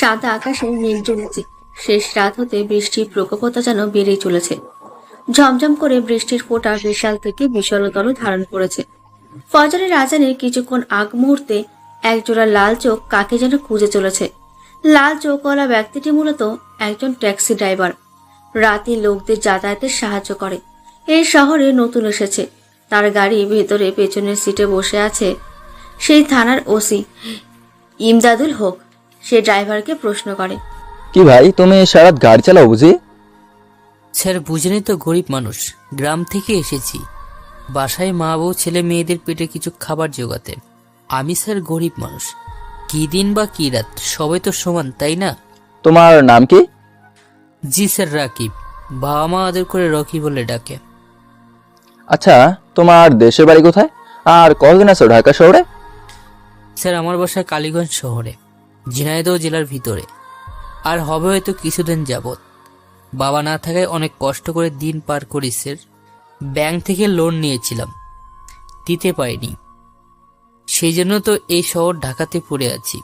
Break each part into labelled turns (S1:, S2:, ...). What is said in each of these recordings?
S1: সাদা আকাশে মেঘ জমেছে। শেষ রাত হতে বৃষ্টির প্রকোপতা যেন বেড়েই চলেছে। ঝমঝম করে বৃষ্টির ফোঁটা বিশাল থেকে বিশালতর ধারণ করেছে। ফজরের আজানের কিছুক্ষণ আগ মুহূর্তে একজোড়া লাল চোখ কাকে যেন খুঁজে চলেছে। লাল চোখওয়ালা ব্যক্তিটি মূলত একজন ট্যাক্সি ড্রাইভার। রাতে লোকদের যাতায়াতে সাহায্য করে। এই শহরে নতুন এসেছে। তার গাড়ি ভেতরে পেছনের সিটে বসে আছে সেই থানার ওসি ইমদাদুল হক। সে ড্রাইভারকে প্রশ্ন করে,
S2: কি ভাই, তুমি সারাত গাড়ি চালাও বুঝি?
S3: স্যার বুঝেনি তো, গরিব মানুষ, গ্রাম থেকে এসেছি বাসায় মা বউ ছেলে মেয়েদের পেটে কিছু খাবার জোগাতে। আমি স্যার গরিব মানুষ, কি দিন বা কি রাত সবাই তো সমান, তাই না?
S2: তোমার নাম কি?
S3: জি স্যার, রাকিব। বাবা মা আদর করে রকি বলে ডাকে।
S2: আচ্ছা, তোমার দেশের বাড়ি কোথায় আর কতদিন আছো ঢাকা শহরে?
S3: স্যার আমার বাসা কালীগঞ্জ শহরে, ঝিনাইদহ জেলার ভিতরে। আর হবে হয়তো কিছুদিন যাবৎ। বাবা না থাকায় অনেক কষ্ট করে দিন পার করি স্যার। ব্যাংক থেকে লোন নিয়েছিলাম, দিতে পারিনি। সেই জন্য তো এই শহর ঢাকাতে পড়ে আছি।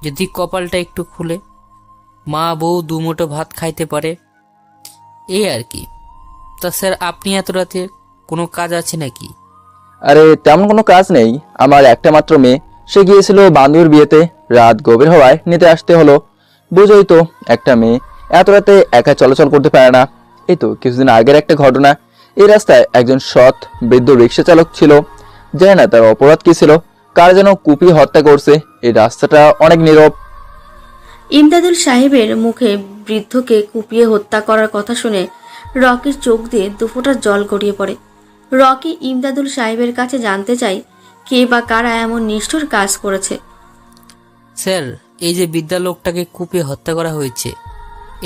S3: যদি কপালটা একটু খুলে মা বউ দুমুঠো ভাত খাইতে পারে, এই আর কি। তা স্যার আপনি এত রাতে কোনো কাজ আছে নাকি?
S2: আরে তেমন কোনো কাজ নেই। আমার একটা মাত্র মেয়ে, সে গিয়েছিল বান্ধবীর বিয়েতে। রাত গভীর হওয়ায় নিতে আসতে হলো। বুঝোই তো, একটা মেয়ে এত রাতে একা চলাচল করতে পারে না। এই তো কিছুদিন আগের একটা ঘটনা। এই রাস্তায় একজন সৎ বৃদ্ধ রিক্সা চালক ছিল। জানি না তার অপরাধ কি ছিল, কার যেন কুপিয়ে হত্যা করছে। এই রাস্তাটা অনেক নীরব।
S1: ইমদাদুল সাহেবের মুখে বৃদ্ধকে কুপিয়ে হত্যা করার কথা শুনে রকির চোখ দিয়ে দুফোঁটা জল গড়িয়ে পড়ে। রকি ইমদাদুল সাহেবের কাছে জানতে চায় কে বা কারা এমন নিষ্ঠুর কাজ করেছে।
S3: স্যার, এই যে বিদ্যা লোকটাকে কুপিয়ে হত্যা করা হয়েছে,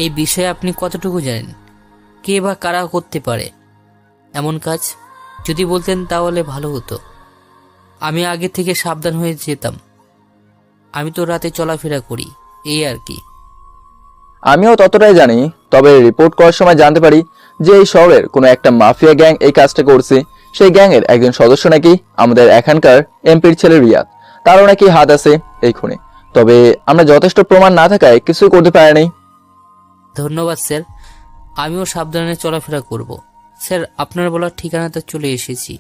S3: এই বিষয়ে আপনি কতটুকু জানেন? কে বা কারা করতে পারে এমন কাজ? যদি বলতেন তাহলে ভালো হতো। আমি আগে থেকে সাবধান হয়ে যেতাম। আমি তো রাতে চলাফেরা করি, এই আর কি।
S2: আমিও ততটাই জানি, তবে রিপোর্ট করার সময় জানতে পারি যে এই শহরের কোনো একটা মাফিয়া গ্যাং এই কাজটা করছে। সেই গ্যাংয়ের একজন সদস্য নাকি আমাদের এখানকার এমপির ছেলে রিয়াদ। তারও নাকি হাত আছে এই খুনে। তবে আমরা যথেষ্ট প্রমাণ না থাকায় কিছুই করতে পারিনি।
S3: ধন্যবাদ স্যার, আমিও সাবধানে চলাফেরা করব। স্যার আপনার বলার ঠিকানাতে চলে এসেছি।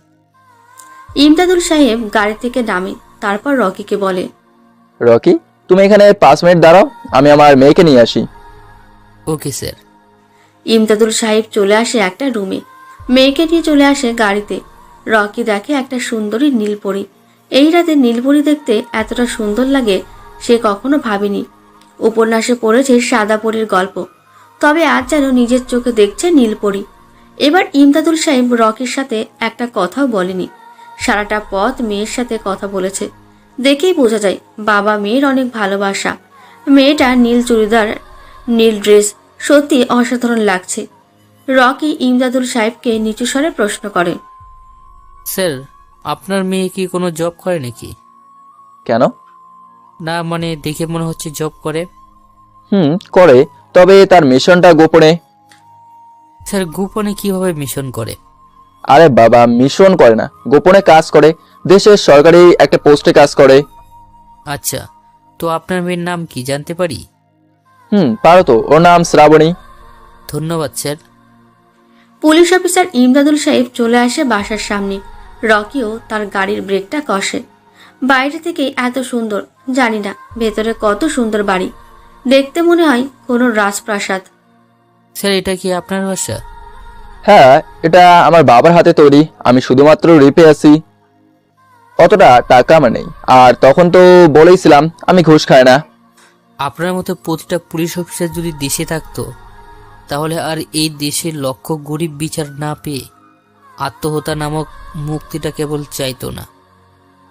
S1: ইমদাদুল সাহেব গাড়ি থেকে নামে, তারপর রকিকে বলে,
S2: রকি, তুমি এখানে 5 মিনিট দাঁড়াও, আমি আমার মেয়েকে নিয়ে আসি।
S3: Okay sir.
S1: ইমদাদুল সাহেব চলে আসে একটা রুমে। মেয়েকে নিয়ে চলে আসে গাড়িতে। রকি দেখে একটা সুন্দরী নীলপরী। এই রাতে নীলপরী দেখতে এতটা সুন্দর লাগে সে কখনো ভাবেনি। উপন্যাসে পড়েছে সাদা পরীর গল্প, তবে আজ যেন নিজের চোখে দেখছে নীলপরী। এবার ইমদাদুল সাহেব রকির সাথে একটা কথাও বলেনি। সারাটা পথ মেয়ের সাথে কথা বলেছে। দেখেই বোঝা যায় বাবা মেয়ের অনেক ভালোবাসা। মেয়েটা নীল চুড়িদার, নীল ড্রেস, সত্যি অসাধারণ লাগছে। রকি ইমদাদুল সাহেবকে নিচু স্বরে প্রশ্ন করে,
S3: স্যার আপনার মেয়ে কি কোনো জব করে নাকি?
S2: কেন?
S3: না মানে দেখে মনে হচ্ছে জব করে।
S2: করে, তবে তার মিশনটা গোপনে।
S3: স্যার গোপনে কিভাবে মিশন করে?
S2: আরে বাবা, মিশন করে না, গোপনে কাজ করে। দেশের সরকারি একটা পোস্টে কাজ করে।
S3: আচ্ছা, তো আপনার মেয়ের নাম কি জানতে পারি?
S2: পারো তো, ওর নাম শ্রাবণী।
S3: ধন্যবাদ স্যার।
S1: পুলিশ অফিসার ইমদাদুল সাহেব চলে আসে বাসার সামনে। রকিও তার গাড়ির ব্রেকটা কষে। বাইরে থেকে এত সুন্দর, জানি না ভেতরে কত সুন্দর বাড়ি। দেখতে মনে হয় কোনো রাজপ্রাসাদ।
S3: স্যার এটা কি আপনার বাসা?
S2: হ্যাঁ, এটা আমার বাবার হাতে তৈরি। আমি শুধুমাত্র রিপে আছি। অতটা টাকা আমার নেই, আর তখন তো বলেইছিলাম আমি ঘুষ খাই না।
S3: আপনার মতো প্রতিটা পুলিশ অফিসার যদি দেশে থাকতো, তাহলে আর এই দেশের লক্ষ গরিব বিচার না পেয়ে আত্মহত্যা নামক মুক্তিটা কেবল চাইতো না।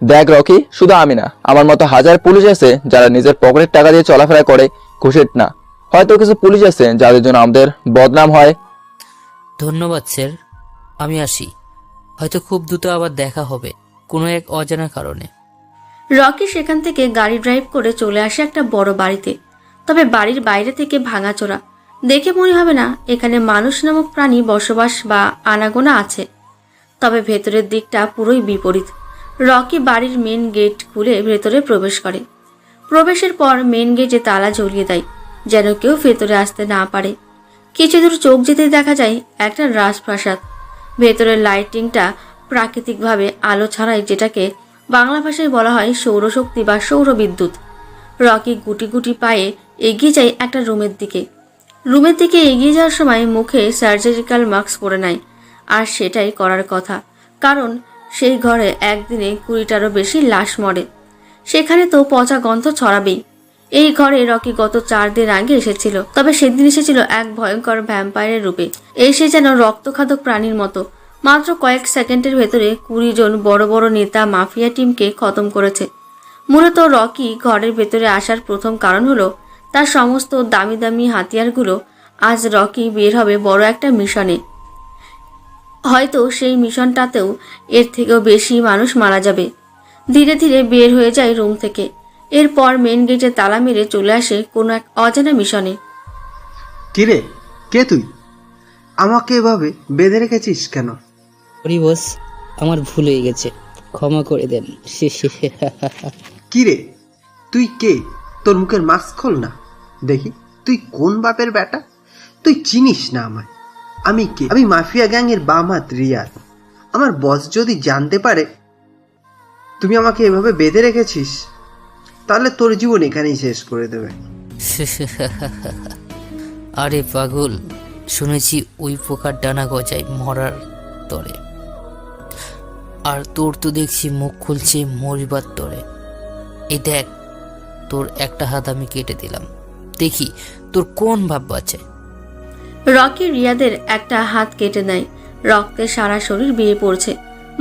S2: দেখ রকি, শুধু আমি না, আমার মতো হাজার পুলিশ আছে যারা নিজের পকেটের টাকা দিয়ে চলাফেরা করে, ঘুষের না। হয়তো কিছু পুলিশ আছে যাদের জন্য আমাদের বদনাম হয়।
S3: ধন্যবাদ স্যার, আমি আসি। হয়তো খুব দ্রুত আবার দেখা হবে কোনো এক অজানা কারণে।
S1: রকি সেখান থেকে গাড়ি ড্রাইভ করে চলে আসে একটা বড় বাড়িতে। তবে বাড়ির বাইরে থেকে ভাঙাচোরা। দেখে মনে হবে না এখানে মানুষ নামক প্রাণী বসবাস বা আনাগোনা আছে। তবে ভেতরের দিকটা পুরোই বিপরীত। রকি বাড়ির মেন গেট খুলে ভেতরে প্রবেশ করে। প্রবেশের পর মেন গেটে তালা ঝুলিয়ে দেয়, যেন কেউ ভেতরে আসতে না পারে। কিছু দূর চোখ যেতেই দেখা যায় একটা রাজপ্রাসাদ। ভেতরের লাইটিংটা প্রাকৃতিকভাবে আলো ছাড়াই, যেটাকে বাংলা ভাষায় বলা হয় সৌরশক্তি বা সৌরবিদ্যুৎ। রকি গুটি গুটি পায়ে এগিয়ে যায় একটা রুমের দিকে। এগিয়ে যাওয়ার সময় মুখে সার্জারিক্যাল মাস্ক পরে নেয়, আর সেটাই করার কথা, কারণ সেই ঘরে একদিনে 20টারও বেশি লাশ মরে। সেখানে তো পচা গন্ধ ছড়াবেই। এই ঘরে রকি গত 4 দিন আগে এসেছিল, তবে সেদিন এসেছিল এক ভয়ঙ্কর ভ্যাম্পায়ারের রূপে। এসে যেন রক্তখাদক প্রাণীর মতো মাত্র কয়েক সেকেন্ডের ভেতরে 20 জন বড় বড় নেতা মাফিয়া টিমকে খতম করেছে। মূলত রকি ঘরের ভেতরে আসার প্রথম কারণ হলো তার সমস্ত দামি দামি হাতিয়ারগুলো। আজ রকি বের হবে বড় একটা মিশনে। হয়তো সেই মিশনটাতেও এর থেকেও বেশি মানুষ মারা যাবে। ধীরে ধীরে বের হয়ে যায় রুম থেকে। এরপর মেন গেটে তালা মেরে চলে আসে কোনো এক অজানা মিশনে।
S4: কিরে, কে তুই? আমাকে এভাবে বেঁধে রেখেছিস কেন?
S5: সরি বস, আমার ভুল হয়ে গেছে, ক্ষমা করে দেন।
S4: কিরে, তুই কে? তোর মুখের মাস্ক খোল না দেখি। তুই কোন বাপের বেটা? তুই চিনিস না আমায়? আমি কে? আমি মাফিয়া গ্যাংয়ের বাম হাত রিয়াদ। আমার বস যদি জানতে পারে তুমি আমাকে এভাবে বেঁধে রেখেছিস, তাহলে তোর জীবন এখানেই শেষ করে দেবে।
S3: আরে পাগল, শুনেছি ওই পোকার ডানা গজায় মরার তরে, আর তোর তো দেখছি মুখ খুলছে মরিবার তরে। এই দেখ, তোর একটা হাত আমি কেটে দিলাম, দেখি তোর কোন ভাব বাঁচে।
S1: রকি রিয়াদের একটা হাত কেটে নেয়। রক্তে সারা শরীর বেয়ে পড়ছে।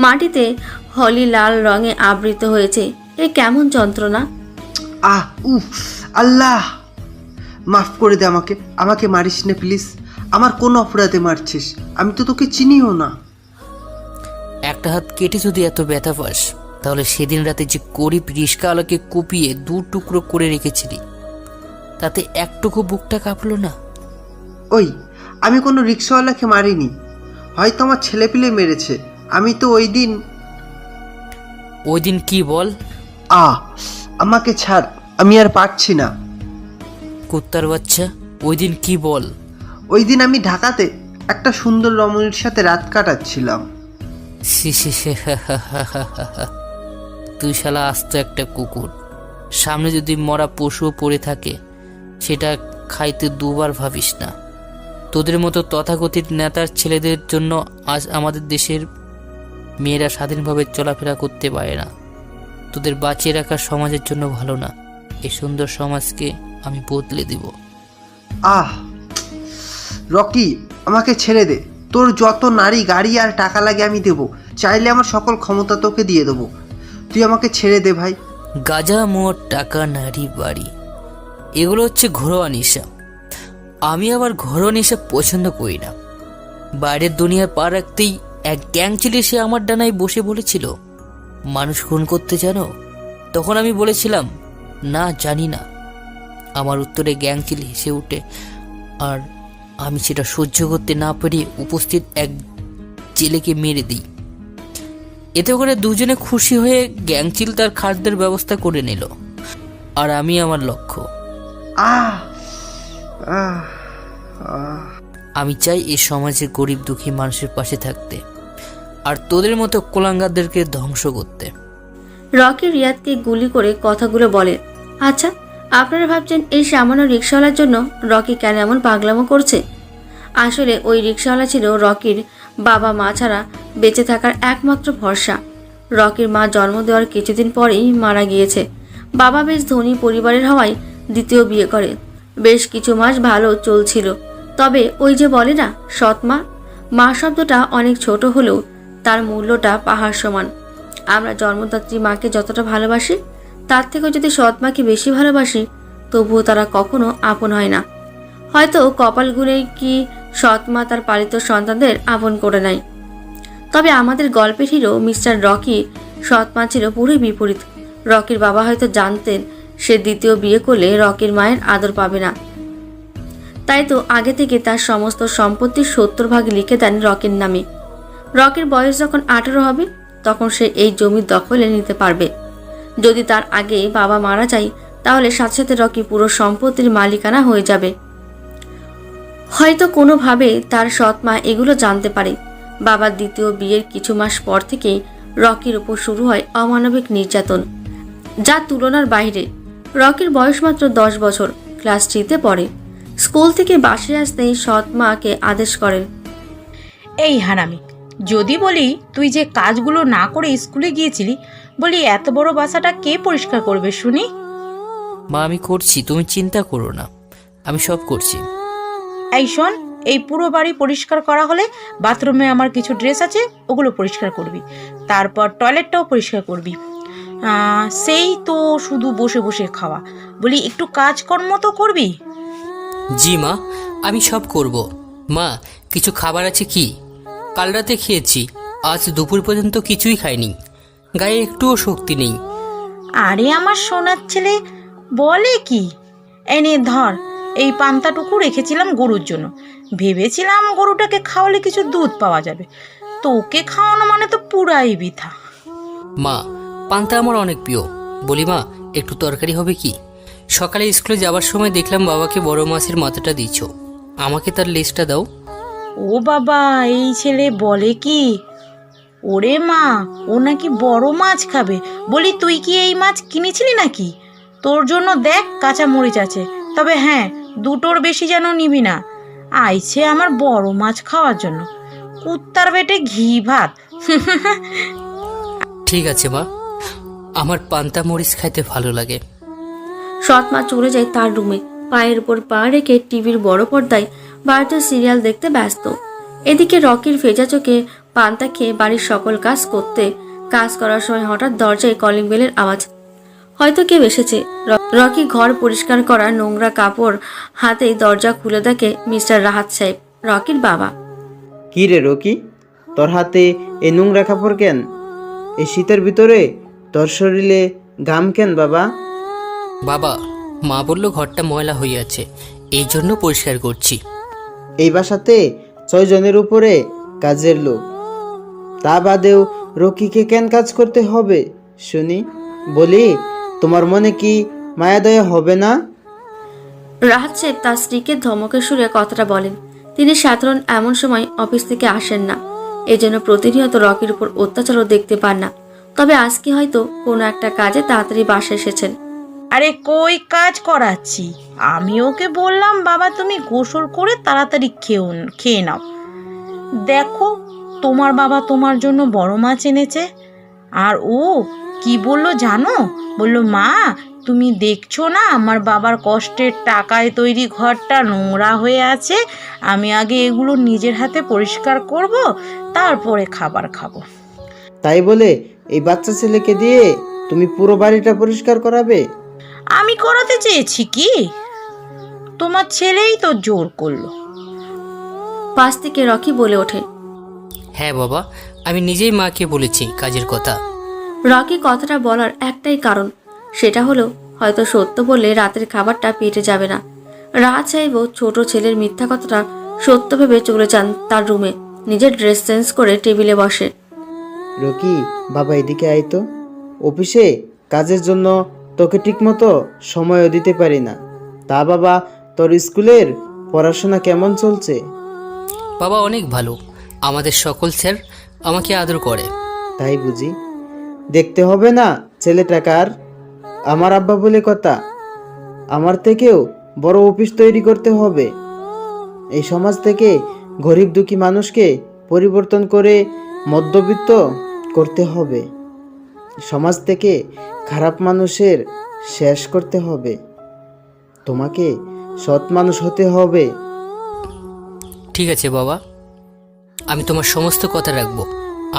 S1: মাটিতে হলি লাল রঙে আবৃত হয়েছে। এ কেমন যন্ত্রণা!
S4: আহ, উফ, আল্লাহ, মাফ করে দে আমাকে। আমাকে মারিস না প্লিজ। আমার কোন অপরাধে মারছিস? আমি তো তোকে চিনিও না।
S3: একটা হাত কেটে যদি এত ব্যথা পাস, তাহলে সেদিন রাতে যে গরিব রিস্কাওয়ালাকে কুপিয়ে 2 টুকরো করে রেখেছিলি, তাতে একটুকু বুকটা কাঁপলো না?
S4: ওই, আমি কোনো রিক্সাওয়ালাকে মারিনি, হয়তো আমার ছেলেপিলে মেরেছে। আমি তো ওই দিন
S3: কি বল?
S4: আমাকে ছাড়, আমি আর পারছি না।
S3: কুত্তার বাচ্চা, ওই দিন কি বল?
S4: ওই দিন আমি ঢাকাতে একটা সুন্দর রমণীর সাথে রাত কাটাচ্ছিলাম।
S3: তুই শালা আস্ত একটা কুকুর। সামনে যদি মরা পশু পড়ে থাকে, সেটা খাইতে দুবার ভাবিস না। তোদের মতো তথাকথিত নেতার ছেলেদের জন্য আজ আমাদের দেশের মেয়েরা স্বাধীনভাবে চলাফেরা করতে পারে না। তোদের বাঁচিয়ে রাখার সমাজের জন্য ভালো না। এই সুন্দর সমাজকে আমি বদলে দিব।
S4: রকি, আমাকে ছেড়ে দে। তোর যত নারী, গাড়ি আর টাকা লাগে আমি দেব। চাইলে আমার সকল ক্ষমতা তোকে দিয়ে দেবো। তুই আমাকে ছেড়ে দে ভাই।
S3: গাঁজা, মদ, টাকা, নারী, বাড়ি, এগুলো হচ্ছে ঘরোয়া নেশা। আমি আবার ঘরোয়া নেশা পছন্দ করি না। বাইরের দুনিয়ার পা রাখতেই এক গ্যাং ছেলে সে আমার ডানায় বসে বলেছিল, মানুষ খুন করতে জানো? তখন আমি বলেছিলাম, না, জানি না। আমার উত্তরে গ্যাং ছেলে হেসে উঠে, আর আমি সেটা সহ্য করতে না পেরে উপস্থিত এক জেলেকে মেরে দিই। এতে করে দুজনে খুশি হয়ে গ্যাংচিল তার খাদ্যের ব্যবস্থা করে নিল, আর আমি আমার লক্ষ্য। আমি চাই এই সমাজে গরিব দুঃখী মানুষের পাশে থাকতে, আর তোদের মতো কোলাঙ্গারদেরকে ধ্বংস করতে।
S1: রকি রিয়াদকে গুলি করে কথাগুলো বলে। আচ্ছা, আপনারা ভাবছেন এই সামান্য রিক্সাওয়ালার জন্য রকি কেন এমন পাগলামো করছে? আসলে ওই রিক্সাওয়ালা ছিল রকির বাবা মা ছাড়া বেঁচে থাকার একমাত্র ভরসা। রকির মা জন্ম দেওয়ার কিছুদিন পরেই মারা গিয়েছে। বাবা বেশ ধনী পরিবারের হওয়ায় দ্বিতীয় বিয়ে করে। বেশ কিছু মাস ভালো চলছিল, তবে ওই যে বলে না, সৎ মা। মা শব্দটা অনেক ছোট হলেও তার মূল্যটা পাহাড় সমান। আমরা জন্মদাত্রী মাকে যতটা ভালোবাসি, তার থেকেও যদি সৎ মাকে বেশি ভালোবাসি, তবুও তারা কখনো আপন হয় না। হয়তো কপাল গুনেই কি সৎ মা তার পালিত সন্তানদের আপন করে নেয়। তবে আমাদের গল্পের হিরো মিস্টার রকি সৎ মা ছিল পুরোই বিপরীত। রকির বাবা হয়তো জানতেন সে দ্বিতীয় বিয়ে করলে রকির মায়ের আদর পাবে না, তাই তো আগে থেকে তার সমস্ত সম্পত্তির 70% লিখে দেন রকির নামে। রকির বয়স যখন 18 হবে, তখন সে এই জমি দখলে নিতে পারবে। যদি তার আগে বাবা মারা যায়, তাহলে সাথে সাথে রকি পুরো সম্পত্তির মালিকানা হয়ে যাবে। হয়তো কোনোভাবে তার সৎ মা এগুলো জানতে পারে। বাবার দ্বিতীয় বিয়ের কিছু মাস পর থেকেই রকির উপর শুরু হয় অমানবিক নির্যাতন, যা তুলনার বাইরে। রকির বয়স মাত্র 10 বছর, ক্লাস 3-তে পড়ে। স্কুল থেকে বাসায় আসতেই সৎ মাকে আদেশ করেন,
S6: এই হারামি, যদি বলি তুই যে কাজগুলো না করে স্কুলে গিয়েছিলি, বলি এত বড় বাসাটা কে পরিষ্কার করবে শুনি?
S3: মা আমি করছি, তুমি চিন্তা করো না, আমি সব করছি।
S6: এই শোন, এই পুরো বাড়ি পরিষ্কার করা হলে বাথরুমে আমার কিছু ড্রেস আছে, ওগুলো পরিষ্কার করবি। তারপর টয়লেটটাও পরিষ্কার করবি। সেই তো শুধু বসে বসে খাওয়া, বলি একটু কাজকর্ম তো করবি।
S3: জি মা, আমি সব করব। মা, কিছু খাবার আছে কি? কাল রাতে খেয়েছি, আজ দুপুর পর্যন্ত কিছুই খাইনি, গায়ে একটুও শক্তি নেই।
S6: আরে আমার সোনার ছেলে, বলে কি? এনে ধর, এই পান্তাটুকু রেখেছিলাম গরুর জন্য। ভেবেছিলাম গরুটাকে খাওয়ালে কিছু দুধ পাওয়া যাবে, তোকে খাওয়ানো মানে তো পুরাই বৃথা।
S3: মা, পান্তা আমার অনেক প্রিয়। বলি মা, একটু তরকারি হবে কি? সকালে স্কুলে যাওয়ার সময় দেখলাম বাবাকে বড় মাছের মাথাটা দিচ্ছ, আমাকে তার লিস্টটা দাও।
S6: ও বাবা, এই ছেলে বলে কি? ওরে মা, ও নাকি বড় মাছ খাবে। বলি তুই কি এই মাছ কিনেছিলি নাকি? তোর জন্য দেখ কাঁচা মরিচ আছে, তবে হ্যাঁ, দুটোর বেশি যেন নিবি না। আইছে আমার বড় মাছ খাওয়ার জন্য, কুত্তার পেটে ঘি ভাত।
S3: ঠিক আছে মা, আমার পান্তা মরিচ খাইতে ভালো লাগে।
S1: সৎ মা চলে যায় তার রুমে, পায়ের উপর পা রেখে টিভির বড় পর্দায় ভারতীয় সিরিয়াল দেখতে ব্যস্ত। এদিকে রকির ভেজা চোখে পান্তা খেয়ে বাড়ির সকল কাজ করার সময় হঠাৎ দরজায় কলিং বেলের আওয়াজ। হয়তো কেউ এসেছে। রকি ঘর পরিষ্কার করা নোংরা কাপড় হাতেই দরজা খুলে দেখে মিস্টার রাহাত সাহেব, রকির বাবা।
S7: কি রে রকি, তোর হাতে এই নোংরা কাপড় কেন? এই শীতের ভিতরে তোর শরীরে ঘাম কেন বাবা?
S3: বাবা, মা বলল ঘরটা ময়লা হয়ে আছে, এই জন্য পরিষ্কার করছি।
S7: এই বাসাতে 6 জনের উপরে কাজের লোক, তা বাদেও রকিকে কেন কাজ করতে হবে শুনি? বলি, তোমার মনে কি মায়া দয়া হবে না?
S1: রাহাত সাহেব তার স্ত্রীকে ধমকের সুরে কথাটা বলেন। তিনি সাধারণ এমন সময় অফিস থেকে আসেন না, এজন্য প্রতিনিয়ত রকির উপর অত্যাচারও দেখতে পান না। তবে আজকে হয়তো কোনো একটা কাজে তাড়াতাড়ি বাসায় এসেছেন।
S6: আরে কই কাজ করাচ্ছি, আমি ওকে বললাম বাবা তুমি গোসল করে তাড়াতাড়ি খেয়ে নাও। দেখো, তোমার বাবা তোমার জন্য বড় মাছ এনেছে। আর ও কি বললো জানো? বললো, মা তুমি দেখছো না আমার বাবার কষ্টের টাকায় তৈরি ঘরটা নোংরা হয়ে আছে, আমি আগে এগুলো নিজের হাতে পরিষ্কার করব, তারপরে খাবার খাবো।
S7: তাই বলে এই বাচ্চা ছেলেকে দিয়ে তুমি পুরো বাড়িটা পরিষ্কার করাবে?
S6: আমি করাতে চেয়েছি কি? তোমার ছেলেই তো জোর করলো।
S1: পাশ থেকে রকি বলে ওঠে,
S3: হ্যাঁ বাবা, আমি নিজেই মাকে বলেছি কাজের কথা।
S1: রকি কথাটা বলার একটাই কারণ, সেটা হলো হয়তো সত্য বললে রাতের খাবারটা পেটে যাবে না। রাহাত সাহেবও ছোট ছেলের মিথ্যা কথাটা সত্য ভেবে চলে যান তার রুমে। নিজের ড্রেস চেঞ্জ করে টেবিলে বসে।
S7: রকি, বাবা এদিকে আয় তো। অফিসে কাজের জন্য তোকে ঠিকমতো সময়ও দিতে পারি না। তা বাবা, তোর স্কুলের পড়াশোনা কেমন চলছে?
S3: বাবা অনেক ভালো, আমাদের সকল স্যার আমাকে আদর করে।
S7: তাই বুঝি? দেখতে হবে না ছেলেটাকার? আমার আব্বা বলে কথা, আমার থেকেও বড় অফিস তৈরি করতে হবে। এই সমাজ থেকে গরিব দুঃখী মানুষকে পরিবর্তন করে মধ্যবিত্ত করতে হবে। সমাজ থেকে খারাপ মানুষের শেষ করতে হবে। তোমাকে সৎ মানুষ হতে হবে।
S3: ঠিক আছে বাবা, আমি তোমার সমস্ত কথা রাখবো।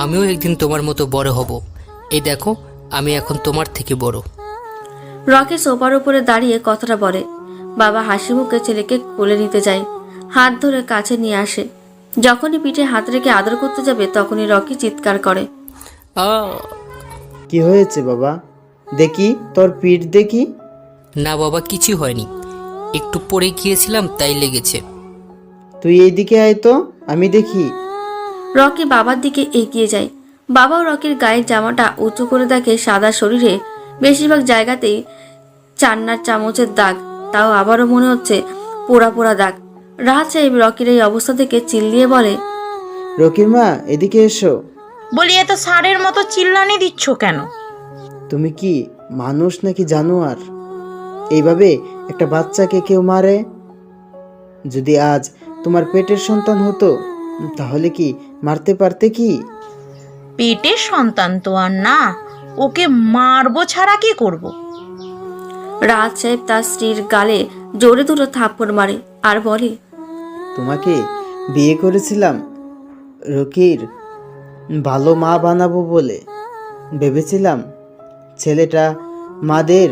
S3: আমিও একদিন তোমার মতো বড় হব। এই দেখো, আমি এখন তোমার থেকে বড়।
S1: রকি সোফার উপরে দাঁড়িয়ে কথাটা বলে। বাবা হাসি মুখে ছেলেকে কোলে নিতে যায়, হাত ধরে কাছে নিয়ে আসে। যখনই পিঠে হাত রেখে আদর করতে যাবে তখনই রকি চিৎকার করে,
S3: আ
S7: কি হয়েছে বাবা? দেখি তোর পিঠ দেখি।
S3: না বাবা, কিছু হয়নি, একটু পড়ে গিয়েছিলাম তাই লেগেছে।
S7: তুই এইদিকে আয় তো, আমি দেখি।
S1: রকি বাবার দিকে এগিয়ে যায়। বাবাও রকির গায়ের জামাটা উঁচু করে দেখে সাদা শরীরে বেশিরভাগ জায়গাতেই চান্নার চামচের দাগ, তাও আবারও মনে হচ্ছে পোড়া পোড়া দাগ। রাহাত সাহেব রকির এই অবস্থা থেকে চিল্লিয়ে বলে,
S7: রকির মা, এদিকে এসো।
S6: বলি এত ষাঁড়ের মতো চিল্লানি দিচ্ছ কেন?
S7: তুমি কি মানুষ নাকি জানোয়ার? এইভাবে একটা বাচ্চাকে কেউ মারে? যদি আজ তোমার পেটের সন্তান হতো তাহলে কি মারতে পারতে কি?
S6: পেটের সন্তান তো আর না, ওকে মারবো ছাড়া কি করব?
S1: রাহাত সাহেব তার স্ত্রীর গালে জোরে দুটো থাপ্পড় মারে আর বলে,
S7: তোমাকে বিয়ে করেছিলাম রকির ভালো মা বানাবো বলে। ভেবেছিলাম ছেলেটা মাদের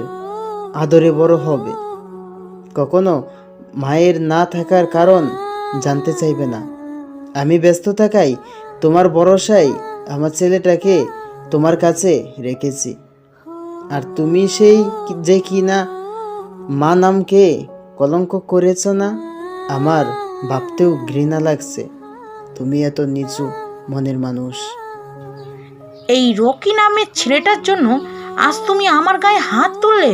S7: আদরে বড় হবে, কখনো মায়ের না থাকার কারণ জানতে চাইবে না। আমি ব্যস্ত থাকাই তোমার ভরসায় আমার ছেলেটাকে তোমার কাছে রেখেছি। আর তুমি সেই যে কি না মা নামকে কলঙ্ক করেছ না, আমার ভাবতেও ঘৃণা লাগছে। তুমি এত নিচু মনের মানুষ।
S6: এই রকি নামের ছেলেটার জন্য আজ তুমি আমার গায়ে হাত তুললে,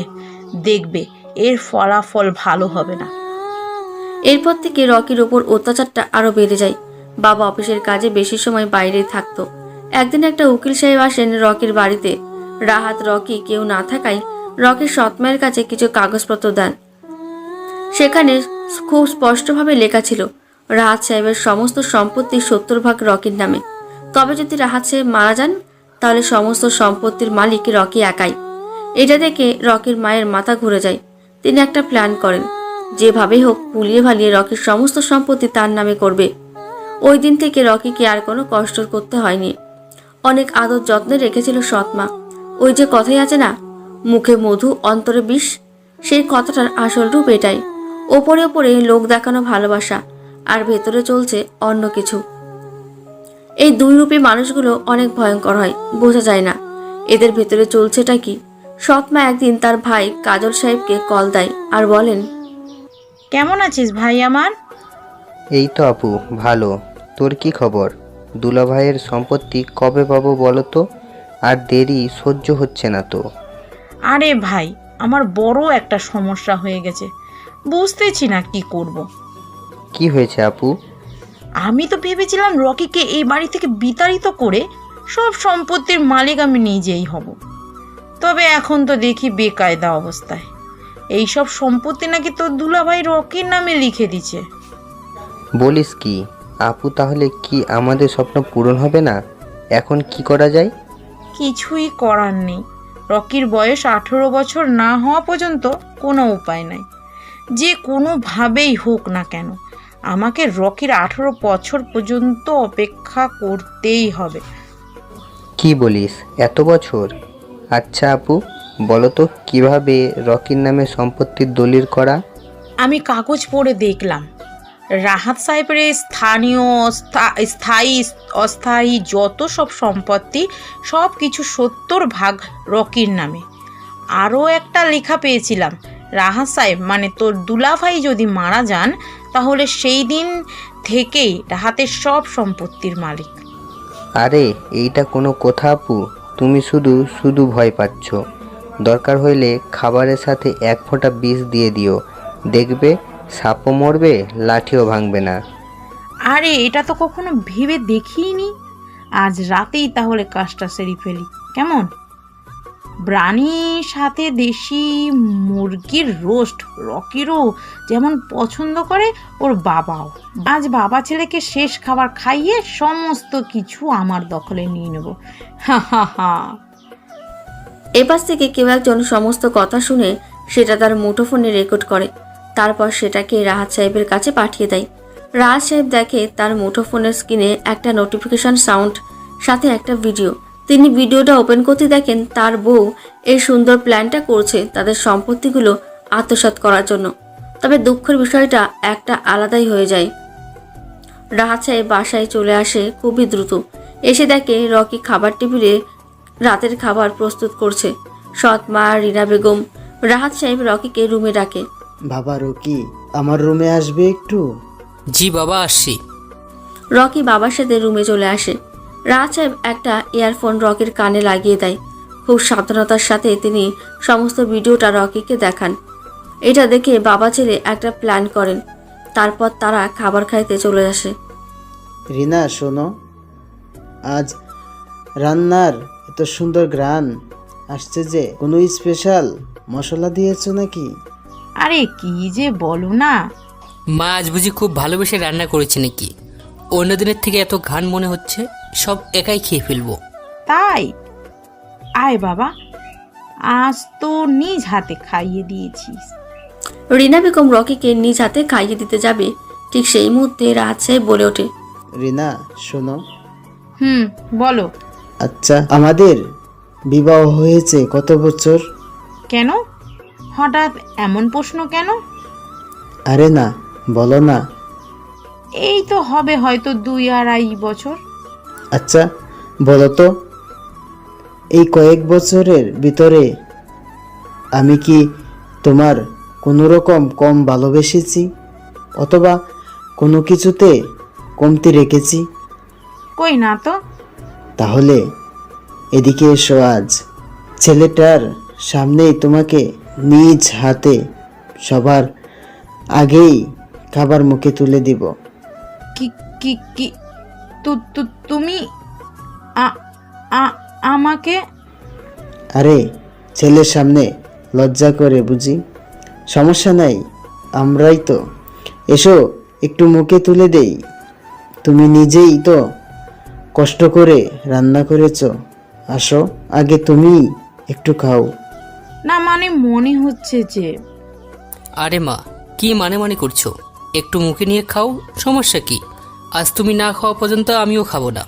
S6: দেখবে এর ফলাফল ভালো হবে না।
S1: এরপর থেকে রকির ওপর অত্যাচারটা আরো বেড়ে যায়। বাবা অফিসের কাজে বেশি সময় বাইরেই থাকতো। একদিন একটা উকিল সাহেব আসেন রকির বাড়িতে। রাহাত, রকি কেউ না থাকায় রকির সৎমায়ের কাছে কিছু কাগজপত্র দেন। সেখানে খুব স্পষ্টভাবে লেখা ছিল রাহাত সাহেবের সমস্ত সম্পত্তির 70% রকির নামে। তবে যদি রাহাত সাহেব মারা যান তাহলে সমস্ত সম্পত্তির মালিক রকি একাই। এটা দেখে রকির মায়ের মাথা ঘুরে যায়। তিনি একটা প্ল্যান করেন, যেভাবেই হোক পুলিয়ে ভালিয়ে রকির সমস্ত সম্পত্তি তার নামে করবে। ওই দিন থেকে রকিকে আর কোনো কষ্ট করতে হয়নি। অনেক আদর যত্নে রেখেছিল সৎমা। ওই যে কথাই আছে না, মুখে মধু অন্তরে বিষ, সেই কথাটার আসল রূপ এটাই। ওপরে ওপরে লোক দেখানো ভালোবাসা, আর ভেতরে চলছে অন্য কিছু। এই দুই রূপী মানুষগুলো অনেক ভয়ঙ্কর হয়, বোঝা যায় না এদের ভেতরে চলছেটা কি। সৎমা একদিন তার ভাই কাজল সাহেবকে কল দেয় আর বলেন,
S6: কেমন আছিস ভাই আমার?
S8: এই তো আপু, ভালো। তোর কি খবর? দুলাভাইয়ের সম্পত্তি কবে পাবো বলো তো? আর দেরি সহ্য হচ্ছে না তো।
S6: আরে ভাই, আমার বড় একটা সমস্যা হয়ে গেছে, বুঝতেছি না কি করব।
S8: কি হয়েছে আপু?
S6: আমি তো ভেবেছিলাম রকিকে এই বাড়ি থেকে বিতাড়িত করে সব সম্পত্তির মালিক আমি নিজেই হব। তবে এখন তো দেখি বেকায়দা অবস্থায় এই সব সম্পত্তি নাকি তোর দুলাভাই রকির নামে লিখে দিছে।
S8: বলিস কি আপু, তাহলে কি আমাদের স্বপ্ন পূরণ হবে না? এখন কি করা যায়?
S6: কিছুই করার নেই। রকির বয়স 18 বছর না হওয়া পর্যন্ত কোনো উপায় নাই। যে কোনোভাবেই হোক না কেন আমাকে রকির 18 বছর পর্যন্ত অপেক্ষা করতেই হবে।
S8: কি বলিস, এত বছর? আচ্ছা আপু, বলো তো কিভাবে রকির নামে সম্পত্তির দলিল করা?
S6: আমি কাগজ পড়ে দেখলাম, রাহাত সাহেবের স্থানীয় স্থায়ী অস্থায়ী যত সব সম্পত্তি সব কিছু 70% রকির নামে। আরও একটা লেখা পেয়েছিলাম, রাহাত সাহেব মানে তোর দুলাভাই যদি মারা যান তাহলে সেই দিন থেকেই রাহাতের সব সম্পত্তির মালিক।
S8: আরে এইটা কোনো কথা আপু? তুমি শুধু শুধু ভয় পাচ্ছ। দরকার হইলে খাবারের সাথে 1 ফোঁটা বিষ দিয়ে দিও, দেখবে সাপও মরবে, লাঠিও ভাঙবে না।
S6: আরে এটা তো কখনো ভেবে দেখিনি। আজ রাতেই তাহলে কাজটা সেরে ফেলি, কেমন? ব্রানির সাথে দেশি মুরগির রোস্ট রকিরও যেমন পছন্দ করে ওর বাবাও। আজ বাবা ছেলেকে শেষ খাবার খাইয়ে সমস্ত কিছু আমার দখলে নিয়ে নেব। হা হা হা।
S1: এপাশ থেকে কেউ একজন সমস্ত কথা শুনে সেটা তার মুঠোফোনে রেকর্ড করে। তারপর সেটাকে রাহাত সাহেবের কাছে পাঠিয়ে দেয়। রাহাত সাহেব দেখে তার মুঠোফোনের স্ক্রিনে একটা নোটিফিকেশন সাউন্ড, সাথে একটা ভিডিও। তিনি ভিডিওটা ওপেন করতে দেখেন তার বউ এই সুন্দর প্ল্যানটা করছে তাদের সম্পত্তিগুলো আত্মসাৎ করার জন্য। তবে দুঃখের বিষয়টা একটা আলাদাই হয়ে যায়। রাহাত সাহেব বাসায় চলে আসে খুবই দ্রুত। এসে দেখে রকি খাবার টেবিলে রাতের খাবার প্রস্তুত করছে। সৎ মা রিনা বেগম রাহাত সাহেব রকিকে রুমে ডাকে।
S7: বাবা রকি, আমার রুমে আসবে একটু?
S3: জি বাবা, আসছি।
S1: রকি বাবার সাথে রুমে চলে আসে। রাহাত সাহেব একটা ইয়ারফোন রকির কানে লাগিয়ে দেয়। খুব সাবধানতার সাথে তিনি সমস্ত ভিডিওটা রকিকে দেখান। এটা দেখে বাবা ছেলে একটা প্ল্যান করেন। তারপর তারা খাবার খাইতে চলে আসে।
S7: রিনা শোনো, আজ রান্নার এত সুন্দর ঘ্রাণ আসছে যে, কোনো স্পেশাল মশলা দিয়েছো নাকি?
S6: আরে কি যে বলো না।
S3: মা আজ বুঝি খুব ভালোবেসে রান্না করেছে নাকি? অন্য দিনের থেকে এত ঘান মনে হচ্ছে, সব একাই খেয়ে ফেলবো।
S6: তাই আয় বাবা, আজ তো নিজ হাতে খাইয়ে দিয়েছিস।
S1: রিনা বেগম রকিকে নিজ হাতে খাইয়ে দিতে যাবে, ঠিক সেই মুহূর্তে রাহাত সাহেব বলে ওঠে।
S7: রিনা শোনো,
S6: বলো।
S7: আচ্ছা আমাদের বিবাহ হয়েছে কত বছর?
S6: কেন হঠাৎ এমন প্রশ্ন কেন?
S7: আরে না, বলো না।
S6: এই তো হবে হয়তো 2-2.5 বছর।
S7: আচ্ছা বলো তো, এই কয়েক বছরের ভিতরে আমি কি তোমার কোনো রকম কম ভালোবেসেছি, অথবা কোনো কিছুতে কমতি রেখেছি?
S6: কই না তো।
S7: তাহলে এদিকে এসো, আজ ছেলেটার সামনেই তোমাকে নিজ হাতে সবার আগেই খাবার মুখে তুলে দিব।
S6: কি কি কি তুমি আমাকে?
S7: আরে ছেলের সামনে লজ্জা করে বুঝি? সমস্যা নাই, আমরাই তো। এসো একটু মুখে তুলে দেই, তুমি নিজেই তো কষ্ট করে রান্না করেছো। আসো আগে তুমি একটু খাও।
S6: না মানে মনে হচ্ছে যে।
S3: আরে মা, কি মানে করছো? একটু মুখে নিয়ে খাও, সমস্যা কি? আজ তুমি না খাওয়া পর্যন্ত আমিও খাবো না।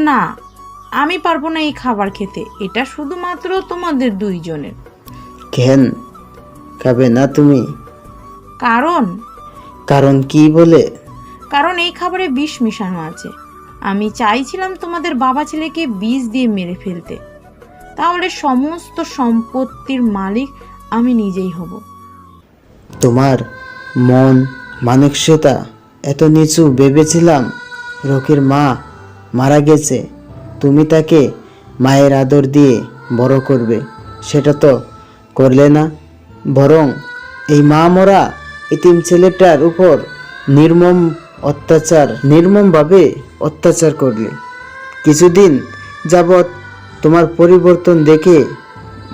S6: না, আমি পারবো না এই খাবার খেতে, এটা শুধুমাত্র তোমাদের 2 জনের।
S7: কেন খাবে না তুমি? কারণ কি বলে?
S6: কারণ এই খাবারে বিষ মিশানো আছে। আমি চাইছিলাম তোমাদের বাবা ছেলেকে বিষ দিয়ে মেরে ফেলতে, তাহলে সমস্ত সম্পত্তির মালিক আমি নিজেই হব।
S7: তোমার মন মানসিকতা এত নিচু ভেবেছিলাম? রকির মা মারা গেছে, তুমি তাকে মায়ের আদর দিয়ে বড় করবে, সেটা তো করলে না। বরং এই মা মরা এতিম ছেলেটার উপর নির্মমভাবে অত্যাচার করলে। কিছুদিন যাবৎ তোমার পরিবর্তন দেখে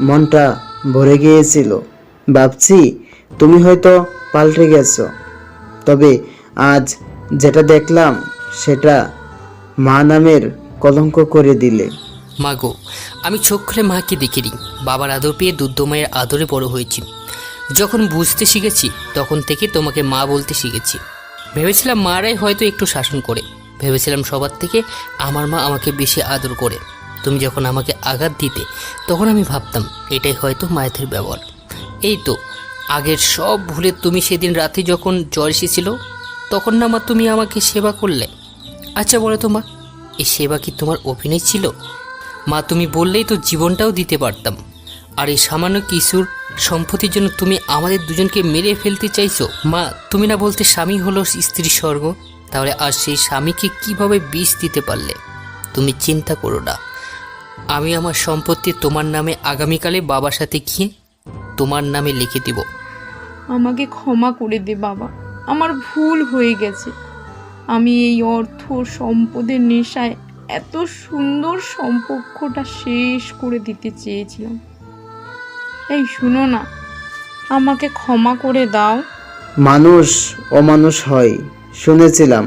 S7: মনটা ভরে গিয়েছিল। ভাবছি তুমি হয়তো পাল্টে গেছো, তবে আজ যেটা দেখলাম সেটা মা নামের কলঙ্ক করে দিলে।
S3: মাগো, আমি চোখ খুলে মাকে দেখিনি। বাবার আদর পেয়ে দুধ মায়ের আদরে বড় হয়েছি। যখন বুঝতে শিখেছি তখন থেকে তোমাকে মা বলতে শিখেছি। ভেবেছিলাম মারাই হয়তো একটু শাসন করে, ভেবেছিলাম সবার থেকে আমার মা আমাকে বেশি আদর করে। তুমি যখন আমাকে আঘাত দিতে তখন আমি ভাবতাম এটাই হয়তো মায়েদের ব্যবহার। এই তো আগের সব ভুলে তুমি সেদিন রাতে যখন জ্বর এসেছিল তখন না মা তুমি আমাকে সেবা করলে। আচ্ছা বলো তো মা, এই সেবা কি তোমার অভিনয় ছিল? মা তুমি বললেই তো জীবনটাও দিতে পারতাম, আর এই সামান্য কিছুর সম্পত্তির জন্য তুমি আমাদের দুজনকে মেরে ফেলতে চাইছো? মা তুমি না বলতে স্বামী হলো স্ত্রীর স্বর্গ, তাহলে আর সেই স্বামীকে কিভাবে বিষ দিতে পারলে? তুমি চিন্তা করো না, আমি আমার সম্পত্তি তোমার নামে আগামীকালে বাবার সাথে গিয়ে তোমার নামে লিখে দিব।
S6: আমাকে ক্ষমা করে দে বাবা, আমার ভুল হয়ে গেছে। আমি এই অর্থ সম্পদের নেশায় এত সুন্দর সম্পর্কটা শেষ করে দিতে চেয়েছিলাম। এই শুনো না, আমাকে ক্ষমা করে দাও।
S7: মানুষ অমানুষ হয় শুনেছিলাম,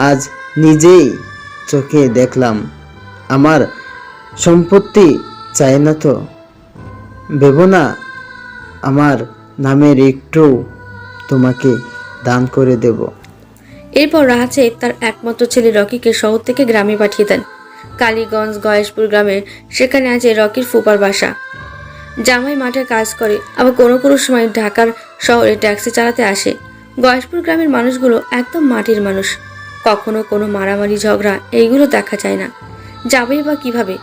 S7: আজ নিজেই চোখে দেখলাম। আমার সম্পত্তি চাই না তো ভেবো না, আমার নামের একটু তোমাকে দান করে দেব।
S1: এরপর রাহাত সাহেব তার একমাত্র ছেলে রকিকে শহর থেকে গ্রামে পাঠিয়ে দেন। কালীগঞ্জ গয়েশপুর গ্রামের সেখানে আছে রকির ফুপার বাসা। জামাই মাঠে কাজ করে, আবার কোনো কোনো সময় ঢাকার শহরে ট্যাক্সি চালাতে আসে। গয়েশপুর গ্রামের মানুষগুলো একদম মাটির মানুষ, কখনো কোনো মারামারি ঝগড়া এইগুলো দেখা যায় না। যাবেই বা কিভাবে?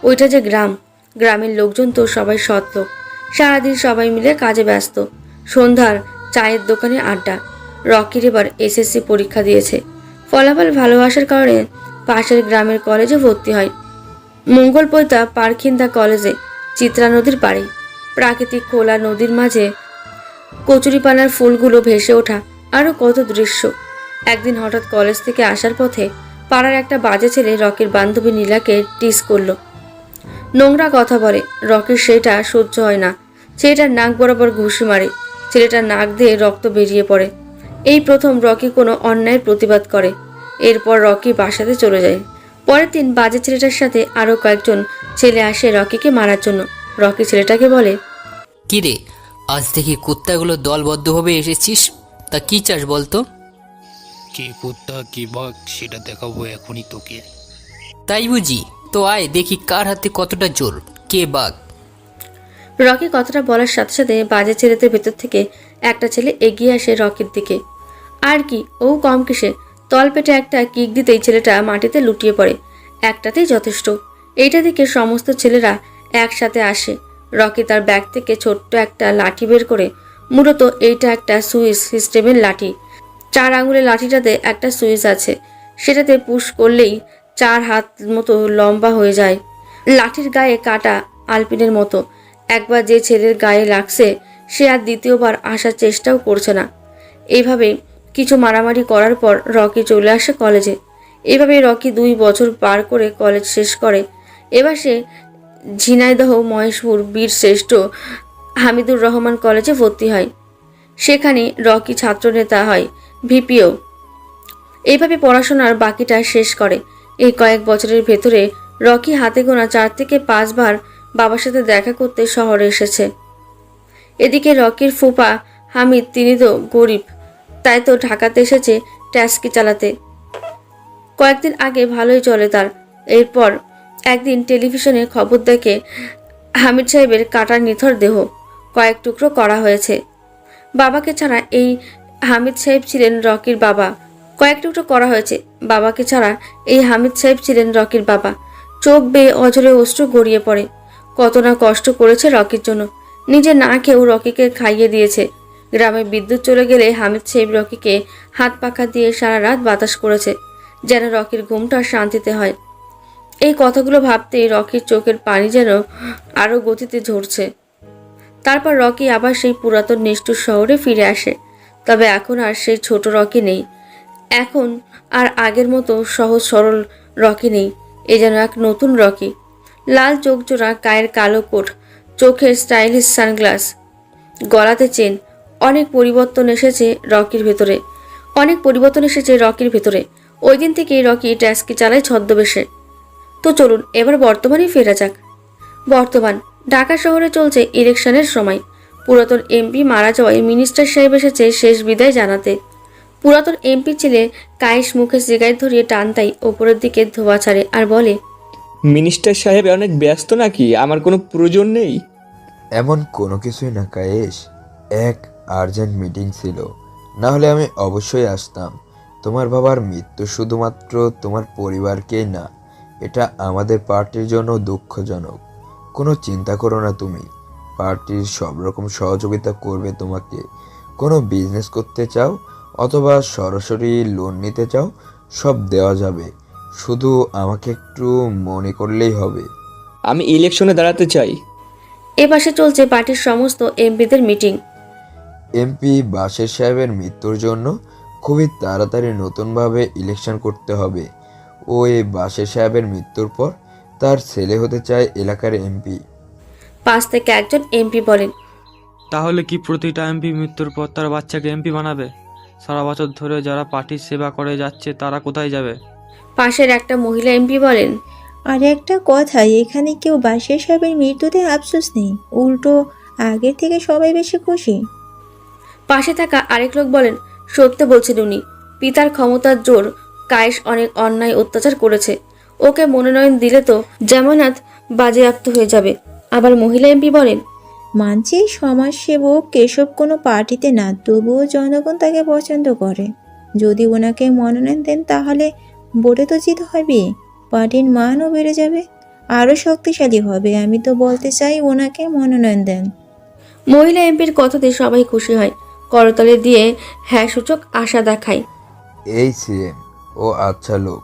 S1: ওইটা যে গ্রাম, গ্রামের লোকজন তো সবাই সৎ লোক। সারাদিন সবাই মিলে কাজে ব্যস্ত, সন্ধ্যার চায়ের দোকানে আড্ডা। রকির এবার এসএসসি পরীক্ষা দিয়েছে, ফলাফল ভালো আসার কারণে পাশের গ্রামের কলেজে ভর্তি হয়। মঙ্গলপৈতা পারখিন্দা কলেজে। চিত্রা নদীর পাড়ে। প্রাকৃতিক খোলা নদীর মাঝে কচুরিপানার ফুলগুলো ভেসে ওঠা, আরও কত দৃশ্য। একদিন হঠাৎ কলেজ থেকে আসার পথে পাড়ার একটা বাজে ছেলে রকির বান্ধবী নীলাকে টিস করলো, নোংরা কথা বলে। রকির সেটা সহ্য হয় না। ছেলেটার নাক বরাবর ঘুষি মারে। ছেলেটার নাক দিয়ে রক্ত বেরিয়ে পড়ে। এই প্রথম রকি কোনো অন্যায়ের প্রতিবাদ করে। এরপর রকি বাসাতে চলে যায়। পরের দিন বাজে ছেলেটার সাথে আরও কয়েকজন ছেলে আসে রকিকে মারার জন্য। রকি ছেলেটাকে বলে,
S3: কি রে, আজ থেকে কুত্তাগুলো দলবদ্ধভাবে এসেছিস, তা কি চাস বলতো?
S9: কে কুত্তা কি বাঘ সেটা দেখাবো এখনই তোকে।
S3: তাই বুঝি? তো আয় দেখি কার হাতে কতটা জোর, কে বাঘ।
S1: রকি কথাটা বলার সাথে সাথে বাজে ছেলেদের ভেতর থেকে একটা ছেলে এগিয়ে আসে রকির দিকে। আর কি, ও কম কিসে, তলপেটে একটা কিক দিতেই ছেলেটা মাটিতে লুটিয়ে পড়ে। একটাতেই যথেষ্ট। এইটা দেখে সমস্ত ছেলেরা একসাথে আসে। রকি তার ব্যাগ থেকে ছোট্ট একটা লাঠি বের করে, মূলত এইটা একটা সুইচ সিস্টেমের লাঠি। 4 আঙুলের লাঠিটাতে একটা সুইচ আছে, সেটাতে পুশ করলেই 4 হাত মতো লম্বা হয়ে যায়। লাঠির গায়ে কাটা আলপিনের মতো। একবার যে ছেলের গায়ে লাগছে সে আর দ্বিতীয়বার আসার চেষ্টাও করছে না। এইভাবে কিছু মারামারি করার পর রকি চলে আসে কলেজে। এভাবে রকি 2 বছর পার করে কলেজ শেষ করে। এবার সে ঝিনাইদহ মহেশপুর বীর শ্রেষ্ঠ হামিদুর রহমান কলেজে ভর্তি হয়। সেখানে রকি ছাত্রনেতা হয়, ভিপিও। এইভাবে পড়াশোনার বাকিটা শেষ করে। এই কয়েক বছরের ভেতরে রকি হাতে গোনা 4 থেকে 5 বার বাবার সাথে দেখা করতে শহরে এসেছে। এদিকে রকির ফুপা হামিদ, তিনি তো গরিব, তাই তো ঢাকাতে এসেছে ট্যাক্সি চালাতে। কয়েকদিন আগে ভালোই চলে তার। এরপর একদিন টেলিভিশনে খবর দেখে হামিদ সাহেবের কাটার নিথর দেহ কয়েক টুকরো করা হয়েছে। বাবাকে ছাড়া এই হামিদ সাহেব ছিলেন রকির বাবা। কয়েক টুকরো করা হয়েছে। বাবাকে ছাড়া এই হামিদ সাহেব ছিলেন রকির বাবা। চোখ বেয়ে অঝরে অশ্রু গড়িয়ে পড়ে। কত না কষ্ট করেছে রকির জন্য। নিজে না খেয়েও রকিকে খাইয়ে দিয়েছে। গ্রামে বিদ্যুৎ চলে গেলে হামিদ সাহেব রকিকে হাত পাখা দিয়ে সারা রাত বাতাস করেছে, যেন রকির ঘুমটা শান্তিতে হয়। এই কথাগুলো ভাবতেই রকির চোখের পানি যেন আরও গতিতে ঝরছে। তারপর রকি আবার সেই পুরাতন নিষ্ঠুর শহরে ফিরে আসে। তবে এখন আর সেই ছোট রকি নেই। এখন আর আগের মতো সহজ সরল রকি নেই। এ যেন এক নতুন রকি। লাল চোখ জোড়া, গায়ের কালো কোট, চোখের স্টাইলিশ সানগ্লাস, গলাতে চেন। অনেক পরিবর্তন এসেছে রকির ভেতরে। ওই দিন থেকেই রকি ট্যাক্সি চালায় ছদ্মবেশে। তো চলুন এবার বর্তমানে ফেরা যাক। বর্তমান ঢাকা শহরে চলছে ইলেকশনের সময়। পুরাতন এমপি মারা যাওয়ায় মিনিস্টার সাহেব এসেছে শেষ বিদায় জানাতে। পুরাতন এমপি ছেলে কায়েস মুখে সিগারেট ধরিয়ে টানতাই ওপরের দিকে ধোয়া ছাড়ে আর বলে,
S10: মিনিস্টার সাহেব অনেক ব্যস্ত নাকি? আমার কোনো প্রয়োজন নেই।
S11: এমন কোনো কিছুই না কায়েস, এক আর্জেন্ট মিটিং ছিল, না হলে আমি অবশ্যই আসতাম। তোমার বাবার মৃত্যু শুধুমাত্র তোমার পরিবারকেই না, এটা আমাদের পার্টির জন্য দুঃখজনক। কোনো চিন্তা করো না তুমি, পার্টির সব রকম সহযোগিতা করবে তোমাকে। কোনো বিজনেস করতে চাও অথবা সরাসরি লোন নিতে চাও, সব দেওয়া যাবে। শুধু আমাকে একটু মনে করলেই হবে।
S10: আমি ইলেকশনে দাঁড়াতে চাই।
S1: এ পাশে চলছে পার্টির সমস্ত এমপিদের মিটিং।
S11: এমপি বাশের সাহেবের মৃত্যুর জন্য খুবই তাড়াতাড়ি নতুনভাবে ইলেকশন করতে হবে। ও এই বাশের সাহেবের মৃত্যুর পর তার ছেলে হতে চায় এলাকার এমপি।
S1: পাশ থেকে একজন এমপি বলেন,
S12: তাহলে কি প্রতিটা এমপি মৃত্যুর পর তার বাচ্চাকে এমপি বানাবে? সারা বছর ধরে যারা পার্টির সেবা করে যাচ্ছে তারা কোথায় যাবে?
S1: পাশের একটা মহিলা এমপি বলেন,
S13: আর একটা কথা, এখানে কেউ বাশের সাহেবের মৃত্যুতে আফসোস নেই, উল্টো আগের থেকে সবাই বেশি খুশি।
S1: পাশে থাকা আরেক লোক বলেন, সত্যি বলছেন উনি। পিতার ক্ষমতার জোর কায়েস অনেক অন্যায় অত্যাচার করেছে। ওকে মনোনয়ন দিলে তো জামানত বাজেয়াপ্ত হয়ে যাবে। আবার মহিলা এমপি বলেন,
S13: মানছি সমাজসেবক কেশব কোনো পার্টিতে না, তবুও জনগণ তাকে পছন্দ করে। যদি ওনাকে মনোনয়ন দেন তাহলে ভোটে তো জিত হবে, পার্টির মানও বেড়ে যাবে, আরও শক্তিশালী হবে। আমি তো বলতে চাই ওনাকে মনোনয়ন দেন।
S1: মহিলা এমপির কথাতে সবাই খুশি হয়, করতালি দিয়ে হ্যাঁ সূচক আশা দেখায়।
S11: এই সিএম, ও আচ্ছা লোক।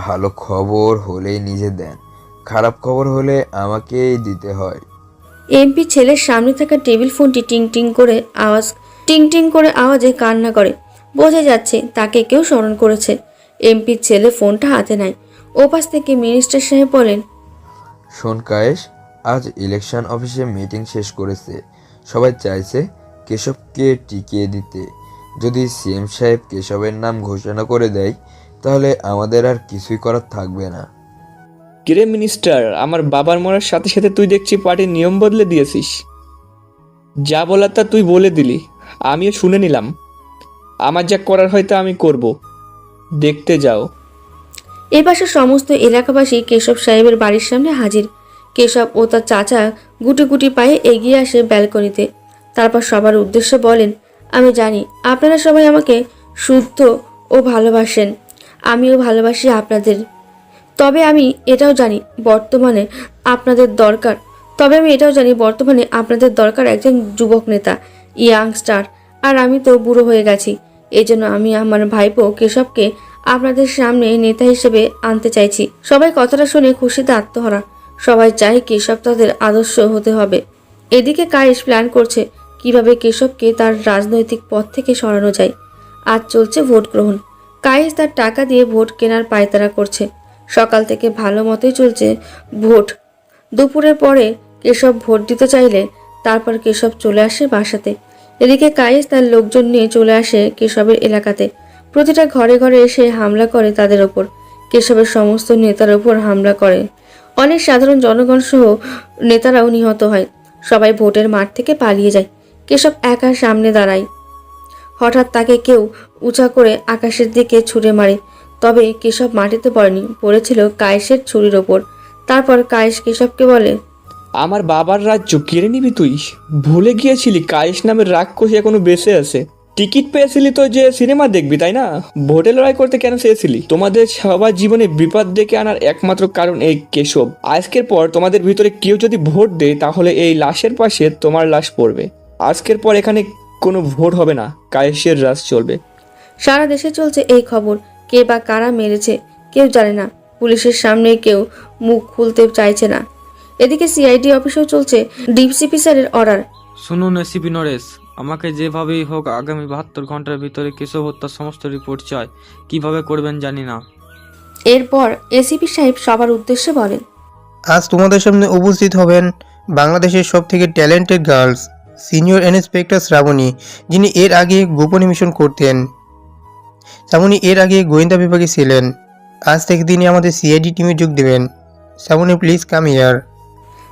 S11: ভালো খবর হলেই নিজে দেন, খারাপ খবর হলে আমাকেই দিতে হয়।
S1: এমপি ছেলের সামনে থাকা টেবিল ফোনটি টিং টিং করে আওয়াজে কান্না করে। বোঝা যাচ্ছে তাকে কেউ স্মরণ করেছে। এমপির ছেলে ফোনটা হাতে নেয়। ওপাশ থেকে মিনিস্টার সাহেব বলেন,
S11: শোন কায়েস, আজ ইলেকশন অফিসে মিটিং শেষ করেছে। সবাই চাইছে কেশবকে টিকিয়ে দিতে। যদি সিএম সাহেব কেশবের নাম ঘোষণা করে দেয় তাহলে আমাদের আর কিছুই করার থাকবে না।
S10: কিরে মিনিস্টার, আমার বাবার মরার সাথে সাথে তুই দেখছি পার্টির নিয়ম বদলে দিয়েছিস। যা বলার তা তুই বলে দিলি, আমিও শুনে নিলাম। আমার যা করার হয়তো আমি করব, দেখতে যাও।
S1: এপাশে সমস্ত এলাকাবাসী কেশব সাহেবের বাড়ির সামনে হাজির। কেশব ও তার চাচা গুটি গুটি পায়ে এগিয়ে আসে ব্যালকনিতে। তারপর সবার উদ্দেশ্যে বলেন, আমি জানি আপনারা সবাই আমাকে শুদ্ধ ও ভালোবাসেন, আমিও ভালোবাসি আপনাদের। তবে আমি এটাও জানি বর্তমানে আপনাদের দরকার একজন যুবক নেতা, ইয়াংস্টার। আর আমি তো বুড়ো হয়ে গেছি। এজন্য আমি আমার ভাইপো কেশবকে আপনাদের সামনে নেতা হিসেবে আনতে চাইছি। সবাই কথাটা শুনে খুশিতে আত্মহারা। সবাই চায় কেশব তাদের আদর্শ হতে হবে। এদিকে কায়েস প্ল্যান করছে কিভাবে কেশবকে তার রাজনৈতিক পথ থেকে সরানো যায়। আজ চলছে ভোট গ্রহণ। কায়েস তার টাকা দিয়ে ভোট কেনার পায়তারা করছে। সকাল থেকে ভালো মতোই চলছে ভোট। দুপুরের পরে কেশব ভোট দিতে চাইলে তারপর কেশব চলে আসে বাসাতে। এদিকে কায়েস তার লোকজন নিয়ে চলে আসে কেশবের এলাকাতে। প্রতিটা ঘরে ঘরে এসে হামলা করে তাদের ওপর। কেশবের সমস্ত নেতার ওপর হামলা করে। অনেক সাধারণ জনগণ সহ নেতারাও নিহত হয়। সবাই ভোটের মাঠ থেকে পালিয়ে যায়। কেশব একা সামনে দাঁড়ায়। হঠাৎ তাকে কেউ উঁচা করে আকাশের দিকে ছুঁড়ে মারে। তবে কেশব মাটিতে পড়েনি, পড়েছিল কায়েসের ছুরির ওপর। তারপর কায়েস কেশবকে বলে,
S10: আমার বাবার রাজ্য কেড়ে নিবি তুই? ভুলে গিয়েছিলি কায়েস নামের রাক্ষস এখনো বেঁচে আছে। টিকিট পেয়েছিলি তো যে সিনেমা দেখবি, তাই না? ভোটে লড়াই করতে কেন চেয়েছিলি? তোমাদের সবার জীবনে বিপদ ডেকে আনার একমাত্র কারণ এই কেশব। আজকের পর তোমাদের ভিতরে কেউ যদি ভোট দেয় তাহলে এই লাশের পাশে তোমার লাশ পড়বে। আজকের পর এখানে কোনো ভোট হবে না, কায়েসের রাজ চলবে।
S1: সারা দেশে চলছে এই খবর। কে বা কারা মেরেছে কেউ জানে না। পুলিশের সামনে কেউ মুখ খুলতে চাইছে না। এদিকে সিআইডি অফিসেও চলছে ডিসিপি স্যারের অর্ডার।
S12: শুনুন এসিপি নরেশ, আমাকে যেভাবেই হোক আগামী 72 ঘন্টার ভিতরে কেশব হত্যার সমস্ত রিপোর্ট চাই। কিভাবে করবেন জানি না।
S1: এরপর এসিপি সাহেব সবার উদ্দেশ্যে বলেন,
S14: আজ তোমাদের সামনে উপস্থিত হবেন বাংলাদেশের সবথেকে talented girls, senior inspector Shrabani, যিনি এর আগে গোপনে মিশন করতেন। শ্রাবণী এর আগে গোয়েন্দা বিভাগে ছিলেন। আজ থেকে তিনি আমাদের সিআইডি টিমে যোগ দেবেন। Shrabani, please come here.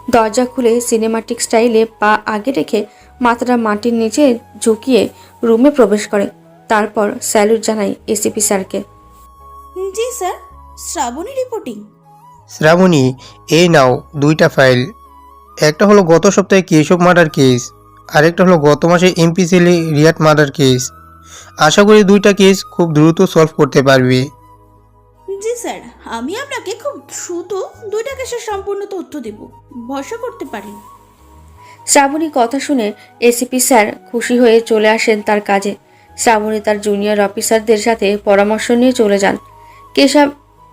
S1: দরজা খুলে সিনেমাটিক স্টাইলে পা আগে রেখে মাথাটা মাটির নিচে ঝুঁকিয়ে রুমে প্রবেশ করে। তারপর স্যালুট জানায় এসিপি স্যারকে।
S15: জি স্যার, শ্রাবণী রিপোর্টিং।
S14: শ্রাবণী, এই নাও 2টা ফাইল। একটা হলো গত সপ্তাহে কেশব মার্ডার কেস, আরেকটা হলো গত মাসে এমপি ছেলে রিয়াদ মার্ডার কেস। আশা করি 2টা কেস খুব দ্রুত সলভ করতে পারবে।
S15: জি স্যার, আমি আপনাকে খুব দ্রুত 2টা কেসের সম্পূর্ণ তথ্য দেব, ভরসা করতে পারেন।
S1: শ্রাবণী কথা শুনে এসিপি স্যার খুশি হয়ে চলে আসেন তার কাজে। শ্রাবণী তার জুনিয়র অফিসারদের সাথে পরামর্শ নিয়ে চলে যান কেশব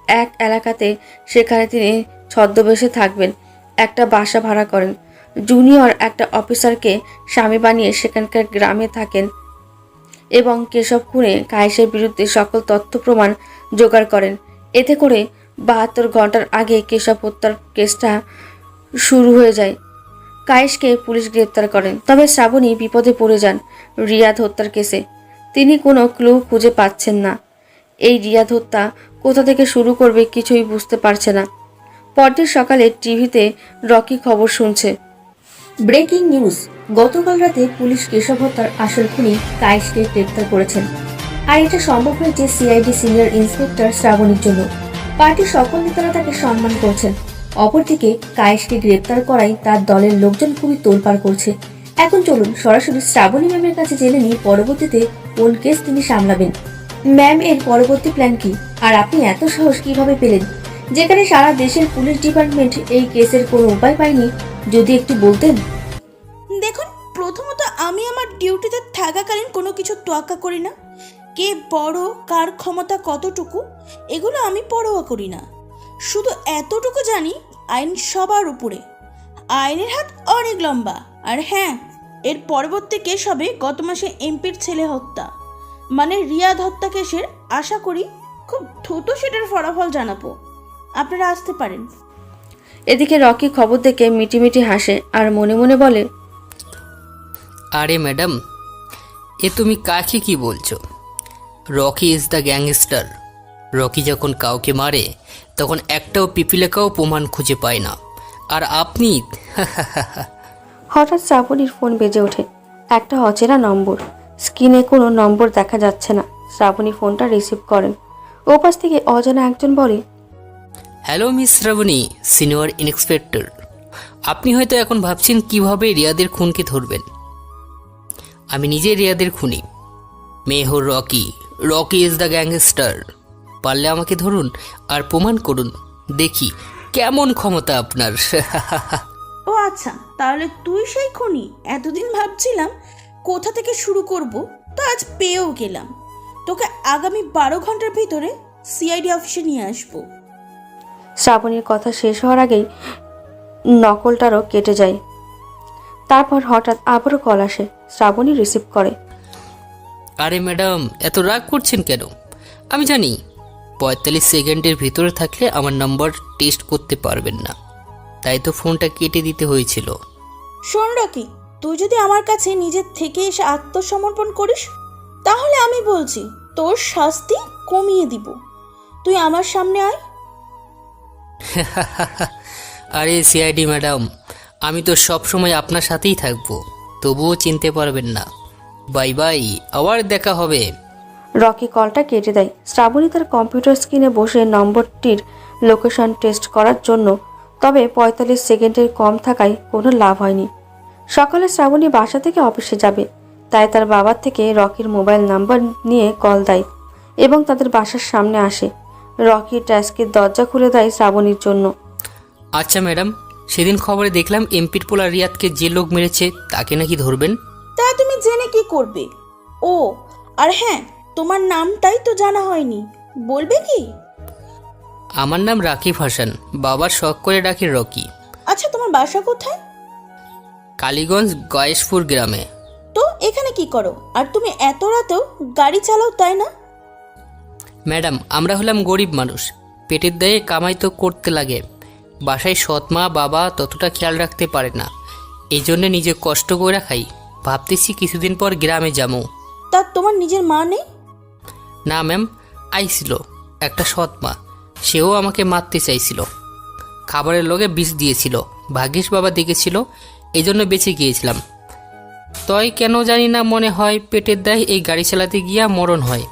S1: এক এলাকাতে। সেখানে তিনি ছদ্মবেশে থাকবেন। একটা বাসা ভাড়া করেন। জুনিয়র একটা অফিসারকে স্বামী বানিয়ে সেখানকার গ্রামে থাকেন এবং কেশব খুনে কায়েসের বিরুদ্ধে সকল তথ্য প্রমাণ জোগাড় করেন। এতে করে 72 ঘন্টার আগে কেশব হত্যার কেসটা শুরু হয়ে যায়। কায়েসকে পুলিশ গ্রেপ্তার করেন। তবে শ্রাবণী বিপদে পড়ে যান রিয়াদ হত্যার কেসে। তিনি কোনো ক্লু খুঁজে পাচ্ছেন না। এই রিয়াদ হত্যা কোথা থেকে শুরু করবে কিছুই বুঝতে পারছে না। পরদিন সকালে টিভিতে রকি খবর শুনছে। ব্রেকিং নিউজ, গতকাল রাতে পুলিশ কেশব হত্যার আসল খুনি কায়েসকে গ্রেপ্তার করেছেন। আর এটা সম্ভব হয়েছে সিআইডি সিনিয়র ইন্সপেক্টর শ্রাবণীর জন্য। পার্টির সকল নেতারা তাকে সম্মান করছেন। অপরদিকে কায়েসকে গ্রেপ্তার করায় তার দলের লোকজন খুবই তোলপাড় করছে। এখন চলুন সরাসরি শ্রাবণী ম্যামের কাছে জেনে নিই পরবর্তীতে কোন কেস তিনি সামলাবেন। ম্যাম, এর পরবর্তী প্ল্যান কি? আর আপনি এত সাহস কিভাবে পেলেন, যেখানে সারা দেশের পুলিশ ডিপার্টমেন্ট এই কেসের কোনো উপায় পায়নি? যদি একটু বলতেন।
S15: দেখুন, প্রথমত আমি আমার ডিউটিতে থাকাকালীন কোনো কিছু তোয়াক্কা করি না। কে বড়, কার ক্ষমতা কতটুকু, এগুলো আমি পরোয়া করি না। শুধু এতটুকু জানি, আইন সবার উপরে। আইনের হাত অনেক লম্বা। আর হ্যাঁ, এর পরবর্তী কেস হবে গত মাসে এমপির ছেলে হত্যা, মানে রিয়াদ হত্যা কেসের। আশা করি খুব দ্রুত সেটার ফলাফল জানাবো। আপনারা আসতে পারেন।
S1: এদিকে রকি খবর দেখে মিটিমিটি হাসে আর মনে মনে বলে,
S3: আরে ম্যাডাম, এ তুমি কাকে কি বলছো? Rocky is the gangster. Rocky যখন কাউকে মারে তখন একটাও পিপিলেকাও প্রমাণ খুঁজে পায় না, আর আপনি
S1: হঠাৎ শ্রাবণীর ফোন বেজে ওঠে। একটা অচেনা নম্বর। স্ক্রিনে কোনো নম্বর দেখা যাচ্ছে না। শ্রাবণী ফোনটা রিসিভ করেন। ওপাশ থেকে অজানা একজন বলে,
S3: hello miss Shrabani, senior inspector. আপনি হয়তো এখন ভাবছেন কিভাবে রিয়াদের খুনকে ধরবেন। আমি নিজে রিয়াদের খুনি। Mehar Rocky. Rocky is the gangster. পারলে আমাকে ধরুন আর প্রমাণ করুন, দেখি কেমন ক্ষমতা আপনার।
S15: ও আচ্ছা, তাহলে তুই সেই খুনি। এতদিন ভাবছিলাম কোথা থেকে শুরু করব, তো আজ পেয়েও গেলাম। তোকে আগামী 12 ঘন্টার ভিতরে সিআইডি অফিসে নিয়ে আসবো।
S1: শ্রাবণীর কথা শেষ হওয়ার আগেই নকলটারও কেটে যায়। তারপর হঠাৎ আবারও কল আসে। শ্রাবণী রিসিভ করে।
S3: আরে ম্যাডাম, এত রাগ করছেন কেন? আমি জানি 45 সেকেন্ডের ভিতরে থাকলে আমার নাম্বার টেস্ট করতে পারবেন না, তাই তো ফোনটা কেটে দিতে হয়েছিল।
S15: শোন রকি, তুই যদি আমার কাছে নিজের থেকে এসে আত্মসমর্পণ করিস, তাহলে আমি বলছি তোর শাস্তি কমিয়ে দিব। তুই আমার সামনে আয়।
S3: আরে সিআইডি ম্যাডাম, আমি তো সব সময় আপনার সাথেই থাকবো, তবুও চিনতে পারবেন না। বাই বাই, আবার দেখা হবে।
S1: রকি কলটা কেটে দেয়। শ্রাবণী তার কম্পিউটার স্ক্রিনে বসে নম্বরটির লোকেশন টেস্ট করার জন্য, তবে 45 সেকেন্ডের কম থাকায় কোনো লাভ হয়নি। সকালে শ্রাবণী বাসা থেকে অফিসে যাবে, তাই তার বাবার থেকে রকির মোবাইল নাম্বার নিয়ে কল দেয় এবং তাদের বাসার সামনে আসে। রকি ট্যাক্সির দরজা খুলে দেয় শ্রাবণীর জন্য।
S3: আচ্ছা ম্যাডাম, সেদিন খবরে দেখলাম এমপির পোলা রিয়াদকে যে লোক মেরেছে তাকে নাকি ধরবেন।
S15: তা তুমি জেনে কি করবে? ও আর হ্যাঁ, তোমার নামটাই তো জানা হয়নি, বলবে কি?
S3: আমার নাম রাকিব হাসান, বাবার শখ করে ডাকে রকি।
S15: আচ্ছা, তোমার বাসা কোথায়?
S3: কালীগঞ্জ গয়েশপুর গ্রামে।
S15: তো এখানে কি করো? আর তুমি এত রাতেও গাড়ি চালাও, তাই না?
S3: ম্যাডাম, আমরা হলাম গরিব মানুষ, পেটের দায়ে কামাই তো করতে লাগে। বাসায় সৎ মা বাবা ততটা খেয়াল রাখতে পারে না, এই জন্যে নিজে কষ্ট করে খাই। ভাবতেছি কিছুদিন পর গ্রামে যাবো।
S15: তা তোমার নিজের মা নেই?
S3: না ম্যাম, আইছিল একটা সৎ মা, সেও আমাকে মারতে চাইছিল। খাবারের লগে বিষ দিয়েছিল, ভাগ্যিস বাবা দেখেছিল, এই জন্য বেঁচে গিয়েছিলাম। তয় কেন জানি না মনে হয় পেটের দায় এই গাড়ি চালাতে গিয়া মরণ হয়।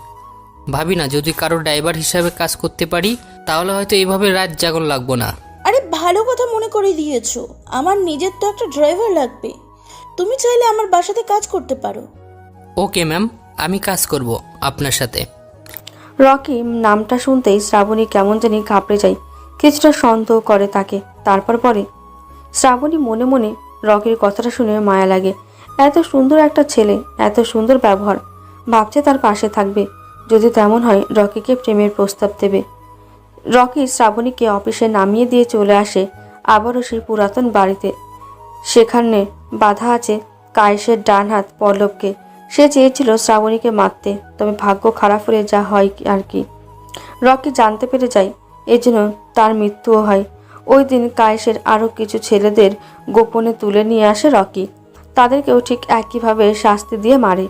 S3: ভাবি না যদি কারো ড্রাইভার হিসাবে কাজ করতে পারি তাহলে হয়তো এইভাবে রাত জাগন লাগবো না।
S15: আরে ভালো কথা মনে করে দিয়েছো, আমার নিজের তো একটা ড্রাইভার লাগবে। তুমি চাইলে আমার বাসাতে কাজ করতে পারো।
S3: ওকে ম্যাম, আমি কাজ করব আপনার সাথে।
S1: রকি নামটা শুনতেই শ্রাবণী কেমন জানি ঘাবড়ে যায়, কিছুটা সন্দেহ করে তাকে। তারপর পরে শ্রাবণী মনে মনে রকির কথাটা শুনে মায়া লাগে। এত সুন্দর একটা ছেলে, এত সুন্দর ব্যবহার, ভাবছে তার পাশে থাকবে। যদি তেমন হয় রকিকে প্রেমের প্রস্তাব দেবে। রকি শ্রাবণীকে অফিসে নামিয়ে দিয়ে চলে আসে আবারও সেই পুরাতন বাড়িতে। সেখানে বাধা আছে কায়েসের ডান হাত পল্লবকে। সে চেয়েছিল শ্রাবণীকে মারতে, তবে ভাগ্য খারাপ হলে যা হয় আর কি। রকি জানতে পেরে যায়, এজন্য তার মৃত্যুও হয়। ওই দিন কায়েসের আরও কিছু ছেলেদের গোপনে তুলে নিয়ে আসে রকি। তাদেরকেও ঠিক একইভাবে শাস্তি দিয়ে মারে।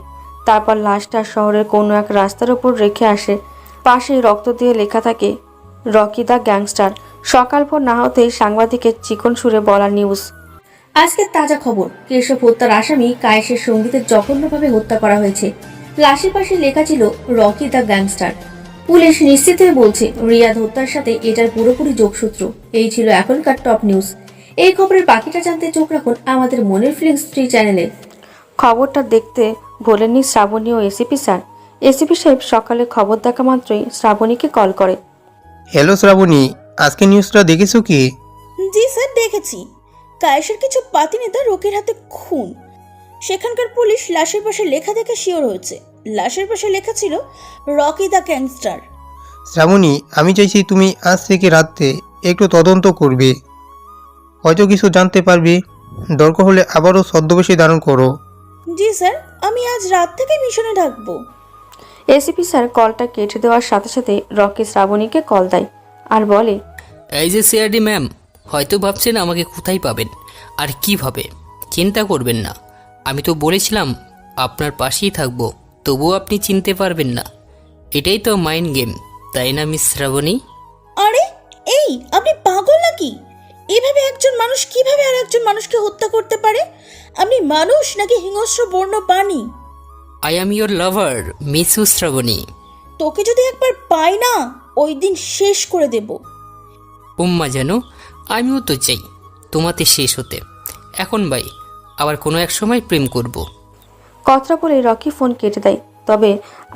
S1: তারপর লাশটা শহরের কোনো এক রাস্তার উপর রেখে আসে। পাশে রক্ত দিয়ে লেখা থাকে, রকি দ্য গ্যাংস্টার। সকাল ভোর না হতেই সাংবাদিকের চিকন সুরে বলা নিউজ। আজকের তাজা খবর, কেশব হত্যার আসামি কায়েসের সঙ্গীতে জঘন্যভাবে হত্যা করা হয়েছে। লাশের পাশে লেখা ছিল রকি দ্য গ্যাংস্টার। পুলিশ নিশ্চিত হয়ে বলছে রিয়াদ হত্যার সাথে এটার পুরোপুরি যোগসূত্র। এই ছিল এখনকার টপ নিউজ। এই খবরের বাকিটা জানতে চোখ রাখুন আমাদের মনের ফিলিংস 3 চ্যানেলে। খবরটা দেখতে ভোলেননি শ্রাবণী ও এসিপি স্যার। এসিপি সাহেব সকালে খবর দেখা মাত্রই শ্রাবণীকে কল করে।
S14: হ্যালো শ্রাবণী, আজকে নিউজটা দেখেছো কি?
S15: জি স্যার, দেখেছি। কায়েসের কিছু পাতি নেতা রকির হাতে খুন। সেখানকার পুলিশ লাশের পাশে লেখা দেখে শিওর হয়েছে। লাশের পাশে লেখা ছিল রকি দ্য গ্যাংস্টার।
S14: শ্রাবণী, আমি চাইছি তুমি আজ থেকে রাতে একটু তদন্ত করবে। হয়তো কিছু জানতে পারবি। দরকার হলে আবারও ছদ্মবেশী ধারণ করো।
S15: জি স্যার, আমি আজ রাত থেকে মিশনে থাকবো।
S1: এসিপি স্যার কলটা কেটে দেওয়ার সাথে সাথে রকি শ্রাবণীকে কল দেয় আর বলে,
S3: এই যে সিআরডি ম্যাম, হয়তো ভাবছেন আমাকে কোথায় পাবেন আর কিভাবে। চিন্তা করবেন না, আমি তো বলেছিলাম আপনার পাশেই থাকবো, তবুও আপনি চিনতে পারবেন না। এটাই তো মাইন্ড গেম, তাই না মিস শ্রাবণী?
S15: আরে এই, আপনি পাগল নাকি? এভাবে একজন মানুষ কিভাবে আর একজন মানুষকে হত্যা করতে পারে? আপনি মানুষ নাকি হিংস্র বন্য প্রাণী?
S3: আই অ্যাম ইয়োর লাভার মিসু শ্রাবণী।
S15: তোকে যদি একবার পাই না, ওই দিন শেষ করে দেব।
S3: উম্মা যেন আমিও তো চাই তোমাতে শেষ হতে। এখন ভাই, আবার কোনো এক সময় প্রেম করব।
S1: কথাটা বলে রকি ফোন কেটে দেয়। তবে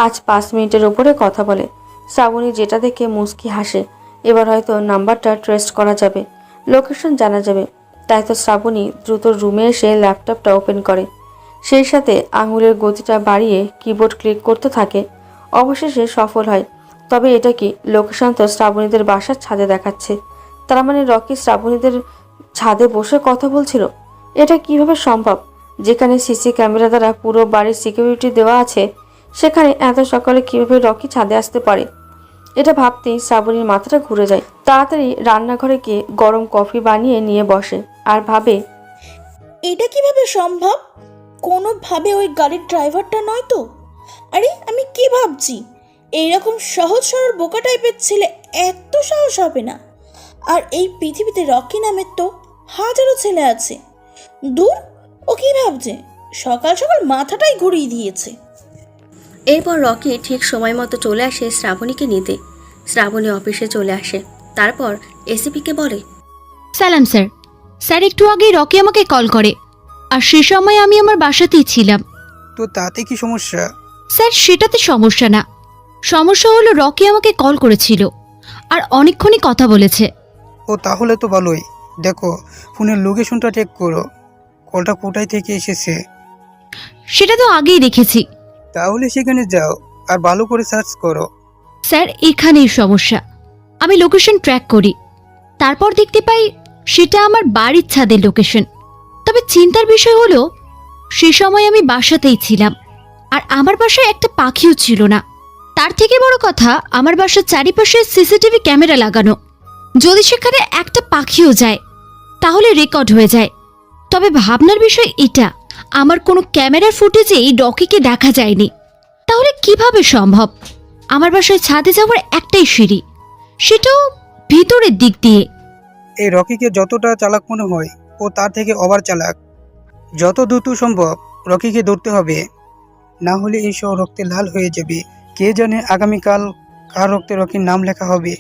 S1: আজ 5 মিনিটের উপরে কথা বলে। শ্রাবণী যেটা দেখে মুচকি হাসে। এবার হয়তো নাম্বারটা ট্রেস করা যাবে, লোকেশন জানা যাবে। তাই তো শ্রাবণী দ্রুত রুমে এসে ল্যাপটপটা ওপেন করে, সেই সাথে আঙুলের গতিটা বাড়িয়ে কিবোর্ড ক্লিক করতে থাকে। অবশেষে সফল হয়। তবে এটা কি, লোকেশন তো শ্রাবণীদের বাসার ছাদে দেখাচ্ছে। তার মানে রকি শ্রাবণীদের ছাদে বসে কথা বলছিল। এটা কিভাবে সম্ভব? যেখানে সিসি ক্যামেরা দ্বারা পুরো বাড়ির সিকিউরিটি দেওয়া আছে, সেখানে এত সকালে কিভাবে রকি ছাদে আসতে পারে? এটা ভাবতেই শ্রাবণীর মাথাটা ঘুরে যায়। তাড়াতাড়ি রান্নাঘরে গিয়ে গরম কফি বানিয়ে নিয়ে বসে আর ভাবে,
S15: এটা কিভাবে সম্ভব? কোনোভাবে ওই গাড়ির ড্রাইভারটা নয় তো? আরে আমি কি ভাবছি? এইরকম সহজ সরল বোকা টাইপের ছেলে এত সাহস হবে না। আর এই পৃথিবীতে রকি নামের তো হাজারো ছেলে আছে। দূর, ও কি ভাবছে? সকাল সকাল মাথাটাই ঘুরিয়ে দিয়েছে।
S1: এরপর রকি ঠিক সময় মতো চলে আসে শ্রাবণীকে নিতে। শ্রাবণী অফিসে চলে আসে। তারপর এসিপিকে বলে,
S16: সালাম স্যার। স্যার একটু আগে রকি আমাকে কল করে, আর সে সময় আমি আমার বাসাতেই ছিলাম।
S14: তো তাতে কি সমস্যা?
S16: স্যার সেটাতে সমস্যা না, সমস্যা হলো রকি আমাকে কল করেছিল আর অনেকক্ষণই কথা বলেছে।
S14: ও তাহলে তো ভালোই। দেখো, ফোনের লোকেশনটা চেক করো, কলটা কোথায় থেকে এসেছে।
S16: সেটা তো আগেই দেখেছি।
S14: তাহলে সেখানে যাও আর ভালো করে সার্চ করো।
S16: স্যার এখানেই সমস্যা। আমি লোকেশন ট্র্যাক করি, তারপর দেখতে পাই সেটা আমার বাড়ির ছাদের লোকেশন। তবে চিন্তার বিষয় হলো সে সময় আমি বাসাতেই ছিলাম, আর আমার বাসায় একটা পাখিও ছিল না। তার থেকে বড় কথা, আমার বাসার চারিপাশে সিসিটিভি ক্যামেরা লাগানো। যদি সেখানে একটা পাখিও যায় তাহলে রেকর্ড হয়ে যায়। তবে ভাবনার বিষয় এটা, আমার কোনো ক্যামেরার ফুটেজেই রকিকে দেখা যায়নি। তাহলে কিভাবে সম্ভব? আমার বাসায় ছাদে যাওয়ার একটাই সিঁড়ি, সেটাও ভিতরের দিক দিয়ে।
S14: এই রকিকে যতটা চালাক মনে হয়, ও তার থেকে ওভার চালাক। যত দ্রুত সম্ভব রকিকে ধরতে হবে, না হলে এই সব রক্তে লাল হয়ে যাবে। কে জানে আগামীকাল কার রক্তে রকির নাম লেখা হবে।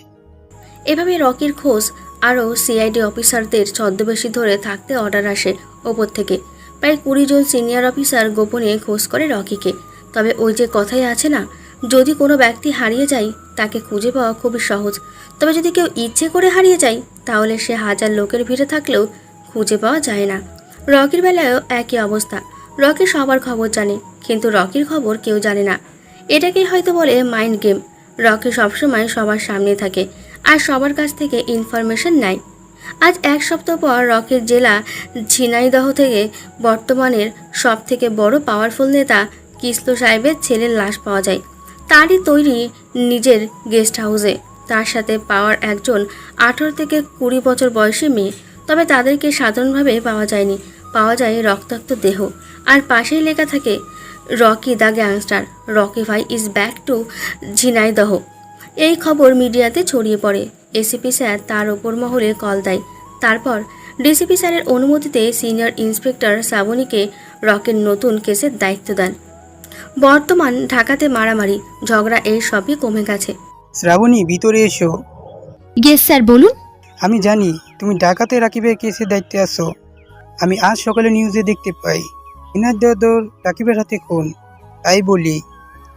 S1: এভাবে রকির খোঁজ আরও সিআইডি অফিসারদের ছদ্মবেশী ধরে থাকতে অর্ডার আসে ওপর থেকে। প্রায় 20 জন সিনিয়র অফিসার গোপনে খোঁজ করে রকিকে। তবে ওই যে কথাই আছে না, যদি কোনো ব্যক্তি হারিয়ে যায় তাকে খুঁজে পাওয়া খুবই সহজ। তবে যদি কেউ ইচ্ছে করে হারিয়ে যায়, তাহলে সে হাজার লোকের ভিড়ে থাকলেও খুঁজে পাওয়া যায় না। রকির বেলায়ও একই অবস্থা। রকি সবার খবর জানে, কিন্তু রকির খবর কেউ জানে না। এটাকেই হয়তো বলে মাইন্ড গেম। রকি সবসময় সবার সামনে থাকে আর সবার কাছ থেকে ইনফরমেশন নেয়। আজ 1 সপ্তাহ পর রকির জেলা ঝিনাইদহ থেকে বর্তমানের সব থেকে বড় পাওয়ারফুল নেতা কিসলু সাহেবের ছেলের লাশ পাওয়া যায়, তারই তৈরি নিজের গেস্ট হাউসে। তার সাথে পাওয়ার একজন 18 থেকে 20 বছর বয়সী মেয়ে। তবে তাদেরকে সাধারণভাবে পাওয়া যায়নি, পাওয়া যায় রক্তাক্ত দেহ। আর পাশেই লেখা থাকে, রকি দ্য গ্যাংস্টার, রকি ভাই ইজ ব্যাক টু ঝিনাইদহ। এই খবর মিডিয়াতে ছড়িয়ে পড়ে। এসিপি স্যার তার ওপর মহলে কল দেয়। তারপর ডিসিপি স্যারের অনুমতিতে সিনিয়র ইন্সপেক্টর শ্রাবণীকে রকির নতুন কেসের দায়িত্ব দেন। বর্তমান ঢাকাতে মারামারি ঝগড়া এই সবই কমে গেছে।
S14: শ্রাবণী, ভিতরে এসো।
S16: ইয়েস স্যার, বলুন।
S14: আমি জানি তুমি ঢাকাতে রাকিবের কেসের দায়িত্বে আছো। আমি আজ সকালে নিউজে দেখতে পাই ইনার দেওদর রাকিবের হাতে খুন। তাই বলি,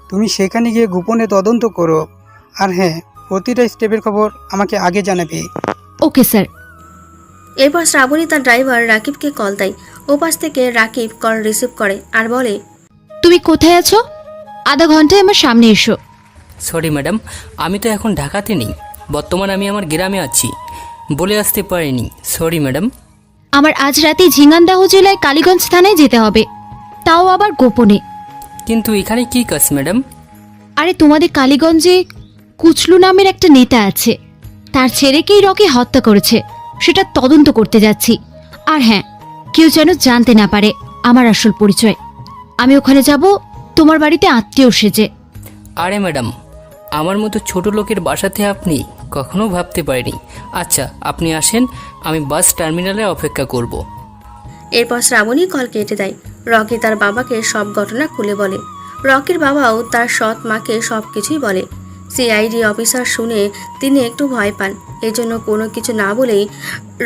S14: তুমি সেখানে গিয়ে গোপনে তদন্ত করো। আর হ্যাঁ, প্রতিটা স্টেপের খবর আমাকে আগে জানাবে।
S16: Okay sir.
S1: এরপর শ্রাবণী তার ড্রাইভার রাকিবকে কল দেয়। ওপাশ থেকে রাকিব কল রিসিভ করে আর বলে,
S16: তুমি কোথায় আছো? আধা ঘন্টায় আমার সামনে এসো।
S3: সরি ম্যাডাম, আমি তো এখন ঢাকাতে নেই, বর্তমানে আমি আমার গ্রামে আছি, বলে আসতে পারিনি। Sorry madam.
S16: আমার আজ রাতে ঝিঙ্গানদাহ জেলায় কালীগঞ্জ থানায় যেতে হবে, তাও আবার গোপনে।
S3: কিন্তু এখানে কি কাজ ম্যাডাম?
S16: আরে তোমাদের কালীগঞ্জে কুচলু নামের একটা নেতা আছে, তার ছেলেকেই রকি হত্যা করেছে, সেটা তদন্ত করতে যাচ্ছি। আর হ্যাঁ, কেউ যেন জানতে না পারে আমার আসল পরিচয়। আমি ওখানে যাব তোমার বাড়িতে আত্মীয় সেজে।
S3: আরে ম্যাডাম, আমার মতো ছোট লোকের বাসাতে আপনি কখনো ভাবতে পারিনি। আচ্ছা, আপনি আসেন, আমি বাস টার্মিনালে অপেক্ষা করব।
S1: এরপর শ্রাবণী কল কেটে দেয়। রকি তার বাবাকে সব ঘটনা খুলে বলে। রকির বাবাও তার সৎ মাকে সব কিছুই বলে। সিআইডি অফিসার শুনে তিনি একটু ভয় পান, এজন্য কোনো কিছু না বলেই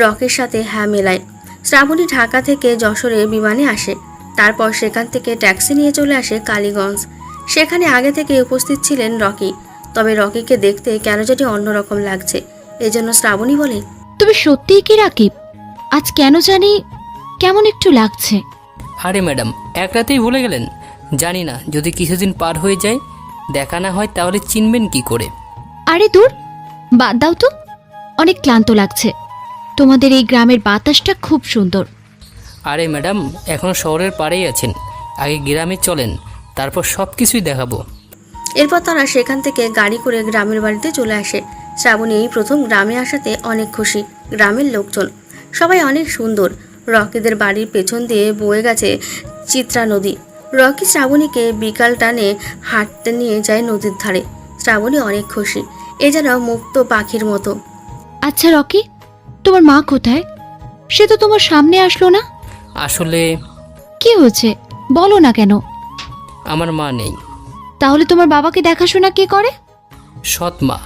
S1: রকির সাথে হ্যাঁ মেলায়। শ্রাবণী ঢাকা থেকে যশোরে বিমানে আসে, তারপর সেখান থেকে ট্যাক্সি নিয়ে চলে আসে কালীগঞ্জ। সেখানে আগে থেকে উপস্থিত ছিলেন রকি, তবে রকিকে দেখতে কেন জানি অন্যরকম লাগছে, এজন্য শ্রাবণী বলে,
S16: তুমি সত্যিই কি রাকিব? আজ কেন জানি কেমন একটু লাগছে।
S3: আরে ম্যাডাম, এক রাতেই ভুলে গেলেন? জানি না, যদি কিছুদিন পার হয়ে যায়, দেখা না হয়, তাহলে চিনবেন কি করে?
S16: আরে দূর, বাদ দাও তো, অনেক ক্লান্ত লাগছে। তোমাদের এই গ্রামের বাতাসটা খুব সুন্দর।
S3: আরে ম্যাডাম, এখন শহরের পাড়েই আছেন, আগে গ্রামে চলেন, তারপর সব কিছুই দেখাবো।
S1: এরপর তারা সেখান থেকে গাড়ি করে গ্রামের বাড়িতে চলে আসে। শ্রাবণী এই প্রথম গ্রামে আসাতে অনেক খুশি। গ্রামের লোকজন সবাই অনেক সুন্দর। রকিদের বাড়ির পেছন দিয়ে বয়ে গেছে চিত্রা নদী। রকি শ্রাবণীকে বিকাল টানে হাঁটতে নিয়ে যায় নদীর ধারে। শ্রাবণী অনেক খুশি, এ যেন মুক্ত পাখির মতো।
S16: আচ্ছা রকি, তোমার মা কোথায়? সে তো তোমার সামনে আসলো না।
S3: আসলে
S16: কি হয়েছে বলো না কেন?
S3: আমার মা নেই।
S16: তাহলে তোমার বাবাকে দেখাশোনা কে করে?
S3: সৎ মা,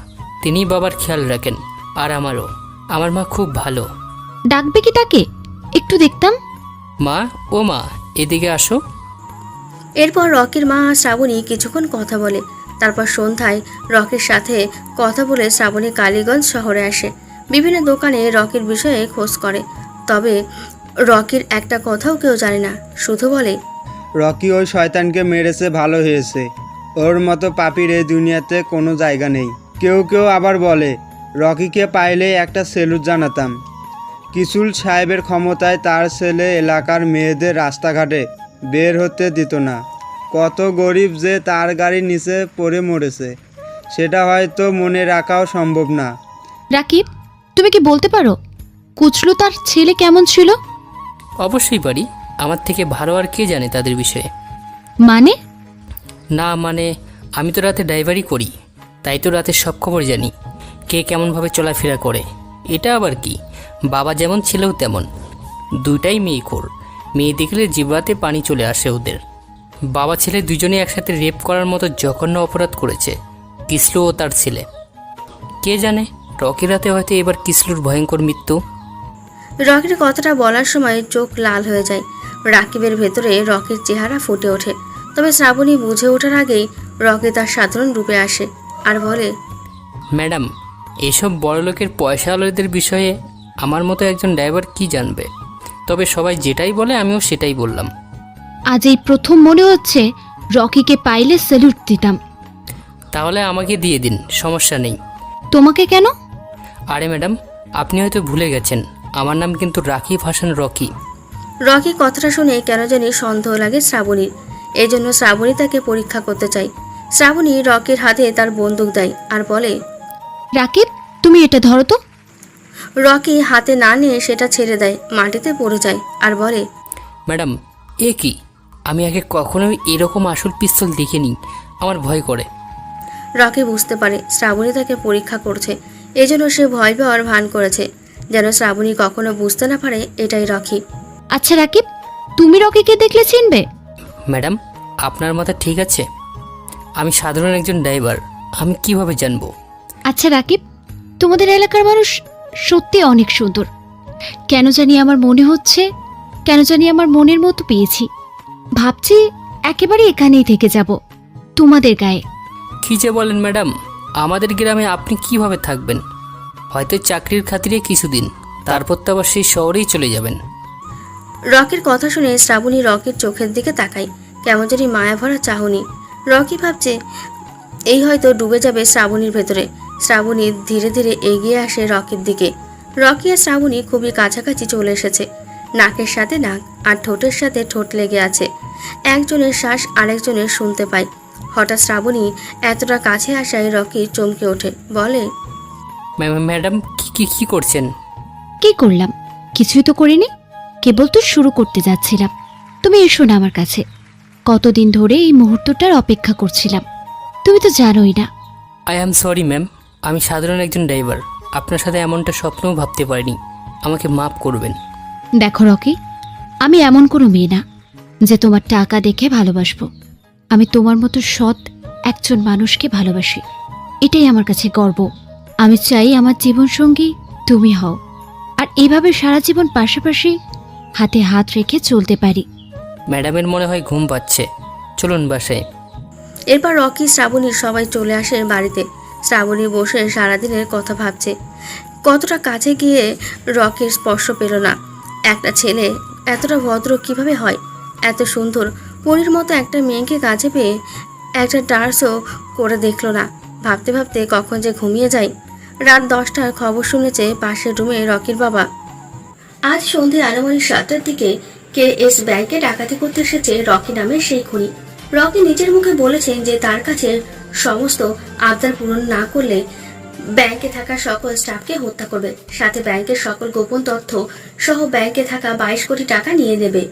S3: তিনি বাবার খেয়াল রাখেন, আর আমারও। আমার মা খুব ভালো।
S16: ডাকবে কি তাকে? একটু দেখতাম।
S3: মা, ও মা, এদিকে আসো।
S1: এরপর রকির মা আর শ্রাবণী কিছুক্ষণ কথা বলে। তারপর সন্ধ্যায় রকির সাথে কথা বলে শ্রাবণী কালীগঞ্জ শহরে আসে। বিভিন্ন দোকানে রকির বিষয়ে খোঁজ করে, তবে রকির একটা কথাও কেউ জানে না। শুধু বলে,
S7: রকি ওই শয়তানকে মেরেছে, ভালো হয়েছে। ওর মতো পাপির এই দুনিয়াতে কোনো জায়গা নেই। কেউ কেউ আবার বলে রকিকে পাইলে একটা সেলুট জানাতাম। কিশুল সাহেবের ক্ষমতায় তার ছেলে এলাকার মেয়েদের রাস্তাঘাটে বের হতে দিত না। কত গরিব যে তার গাড়ির নিচে পড়ে মরেছে, সেটা হয়তো মনে রাখাও সম্ভব না।
S16: রাকিব, তুমি কি বলতে পারো কুচলু তার ছেলে কেমন ছিল?
S3: অবশ্যই পারি। আমার থেকে ভালো আর কে জানে তাদের বিষয়ে?
S16: মানে?
S3: না মানে, আমি তো রাতে ড্রাইভারি করি, তাই তো রাতে সব খবর জানি, কে কেমনভাবে চলাফেরা করে। এটা আবার কি, বাবা যেমন ছেলেও তেমন, দুইটাই মেয়েখোর। মেয়ে দেখলে জিহ্বাতে পানি চলে আসে ওদের। বাবা ছেলে দুজনে একসাথে রেপ করার মতো জঘন্য অপরাধ করেছে, কিসলু ও তার ছেলে। কে জানে, রকি রাতে হয়তো এবার কিসলুর ভয়ঙ্কর মৃত্যু।
S1: রকির কথাটা বলার সময় চোখ লাল হয়ে যায়। রাকিবের ভেতরে রকির চেহারা ফুটে ওঠে, তবে শ্রাবণী বুঝে ওঠার আগেই রকি তার সাধারণ রূপে আসে আর বলে,
S3: ম্যাডাম, এসব বড়লোকের পয়সাওয়ালাদের বিষয়ে আমার মতো একজন ড্রাইভার কি জানবে? তবে সবাই যেটাই বলে আমিও সেটাই বললাম।
S16: আজ এই প্রথম মনে হচ্ছে রকিকে পাইলে স্যালুট দিতাম।
S3: তাহলে আমাকে দিয়ে দিন, সমস্যা নেই।
S16: তোমাকে কেন?
S3: আরে ম্যাডাম, আপনি হয়তো ভুলে গেছেন, আমার নাম কিন্তু রাকিব হাসান রকি।
S1: রকি কথাটা শুনে কেন জানি সন্দেহ লাগে শ্রাবণীর, এই জন্য শ্রাবণী তাকে পরীক্ষা করতে চায়। শ্রাবণী রকির হাতে তার বন্দুক দেয় আর বলে,
S16: রাকিব, তুমি এটা ধরো তো।
S1: রকি হাতে না নিয়ে সেটা ছেড়ে দেয়, মাটিতে পড়ে যায় আর বলে,
S3: ম্যাডাম, এ কি? আমি আগে কখনোই এরকম আসল পিস্তল দেখিনি, আমার ভয় করে।
S1: রকি বুঝতে পারে শ্রাবণী তাকে পরীক্ষা করছে, এজন্য সে ভয় পাওয়ার ভান করেছে, যেন শ্রাবণী কখনো বুঝতে না পারে এটাই রকি।
S16: আচ্ছা রাকিব, তুমি রকিকে দেখলে চিনবে?
S3: ম্যাডাম, আপনার মাথা ঠিক আছে? আমি সাধারণ একজন ড্রাইভার, আমি কিভাবে জানবো?
S16: আচ্ছা রাকিব, তোমাদের এলাকার মানুষ সত্যি অনেক সুন্দর। কেন জানি আমার মনের মতো পেয়েছি। ভাবছি একেবারে এখানেই থেকে যাব, তোমাদের গায়ে।
S3: কী যে বলেন ম্যাডাম, আমাদের গ্রামে আপনি কিভাবে থাকবেন? হয়তো চাকরির খাতিরে কিছুদিন, তারপর তো আবার সেই শহরেই চলে যাবেন।
S1: রকির কথা শুনে শ্রাবণী রকির চোখের দিকে তাকায়, কেমন জানি মায়া ভরা চাহনি। রকি ভাবছে এই হয়তো ডুবে যাবে শ্রাবণীর ভেতরে। শ্রাবণী ধীরে ধীরে এগিয়ে আসে রকির দিকে। রকি আর শ্রাবণী খুবই কাছাকাছি চলে এসেছে। নাকের সাথে নাক আর ঠোঁটের সাথে ঠোঁট লেগে আছে। একজনের শ্বাস আরেকজনের শুনতে পায়। হঠাৎ শ্রাবণী এতটা কাছে আসায় রকি চমকে ওঠে, বলে,
S3: ম্যাডাম কি কি করছেন?
S16: কি করলাম? কিছুই তো করিনি, কেবল তো শুরু করতে যাচ্ছিলাম। তুমি এসো না আমার কাছে। কতদিন ধরে এই মুহূর্তটার অপেক্ষা করছিলাম, তুমি তো জানোই না।
S3: আই অ্যাম সরি ম্যাম, আমি সাধারণ একজন ড্রাইভার, আপনার সাথে এমনটা স্বপ্নও ভাবতে পারিনি, আমাকে মাফ করবেন।
S16: দেখো রকি, আমি এমন কোনো মেয়ে না যে তোমার টাকা দেখে ভালোবাসবো। আমি তোমার মতো সৎ একজন মানুষকে ভালোবাসি, এটাই আমার কাছে গর্ব। আমি চাই আমার জীবনসঙ্গী তুমি হও, আর এইভাবে সারা জীবন পাশাপাশি হাতে হাত রেখে চলতে পারি।
S3: ম্যাডামের মনে হয় ঘুম পাচ্ছে, চলুন বাসায়।
S1: এরপর রকি, শ্রাবণী সবাই চলে আসে বাড়িতে। শ্রাবণী বসে সারাদিনের কথা ভাবছে। কতটা কাছে গিয়ে রকির স্পর্শ পেল না। একটা ছেলে এতটা ভদ্র কিভাবে হয়? এত সুন্দর পরীর মতো একটা মেয়েকে কাছে পেয়ে একটা ডান্সও করে দেখলো না। ভাবতে ভাবতে কখন যে ঘুমিয়ে যায়। রাত 10টার খবর শুনেছে পাশের রুমে রকির বাবা। আজ সন্ধে আনুমানিক 7টার দিকে KS ব্যাংকে ডাকাতি করতে এসেছে রকি নামের সেই খুনি। রকি নিজের মুখে বলেছেন যে তার কাছে সমস্ত আবদার পূরণ না করলে ব্যাংকে থাকা সকল স্টাফকে হত্যা করবে, সাথে ব্যাংকের সকল গোপন তথ্য সহ ব্যাংকে থাকা 22 কোটি টাকা নিয়ে নেবে।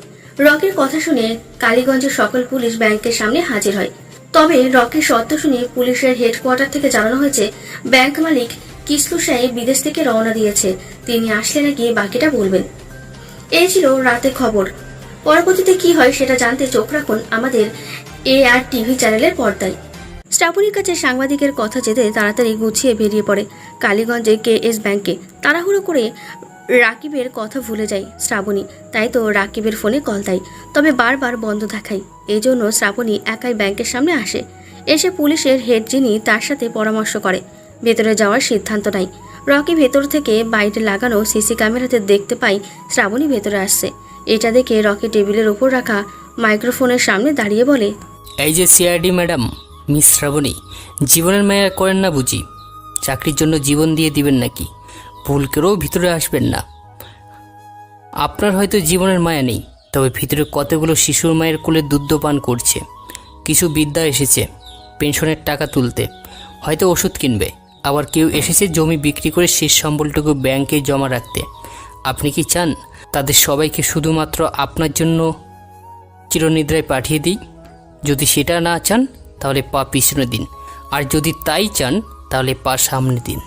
S1: রকির কথা শুনে কালীগঞ্জের সকল পুলিশ ব্যাংকের সামনে হাজির হয়। তবে রকির সত্য শুনে পুলিশের হেডকোয়ার্টার থেকে জানানো হয়েছে ব্যাংক মালিক কিসলু সাহেব বিদেশ থেকে রওনা দিয়েছে, তিনি আসলে নাকি বাকিটা বলবেন। এই ছিল রাতে খবর। পরবর্তীতে কি হয় সেটা জানতে চোখ রাখুন আমাদের AR TV চ্যানেলের পর্দায়। শ্রাবণীর কাছে সাংবাদিকের কথা যেতে তাড়াতাড়ি গুছিয়ে বেরিয়ে পড়ে কালীগঞ্জে KS ব্যাংকে। তাড়াহুড়ো করে রাকিবের কথা ভুলে যায় শ্রাবণী, তাই তো রাকিবের ফোনে কল দেয়, তবে বারবার বন্ধ দেখায়। এই জন্য শ্রাবণী একাই ব্যাংকের সামনে আসে। এসে পুলিশের হেড যিনি তার সাথে পরামর্শ করে ভেতরে যাওয়ার সিদ্ধান্ত নেয়। রকি ভেতর থেকে বাইরে লাগানো সিসি ক্যামেরাতে দেখতে পাই শ্রাবণী ভেতরে আসছে। এটা দেখে রকি টেবিলের উপর রাখা মাইক্রোফোনের সামনে দাঁড়িয়ে বলে,
S3: এই যে CID ম্যাডাম, মিস শ্রাবণী, জীবনের মায়া করেন না বুঝি? চাকরির জন্য জীবন দিয়ে দিবেন নাকি? ভুল করেও ভিতরে আসবেন না। আপনার হয়তো জীবনের মায়া নেই, তবে ভিতরে কতগুলো শিশুর মায়ের কোলে দুধ পান করছে। কিছু বিদ্যা এসেছে পেনশনের টাকা তুলতে, হয়তো ওষুধ কিনবে, আবার কেউ এসেছে জমি বিক্রি করে শেষ সম্বলটুকু ব্যাংকে জমা রাখতে। আপনি কি চান তাদের সবাইকে শুধুমাত্র আপনার জন্য চিরনিদ্রায় পাঠিয়ে দিই? যদি সেটা না চান তাহলে পা পিছনে দিন, আর যদি তাই চান তাহলে পা সামনে দিন।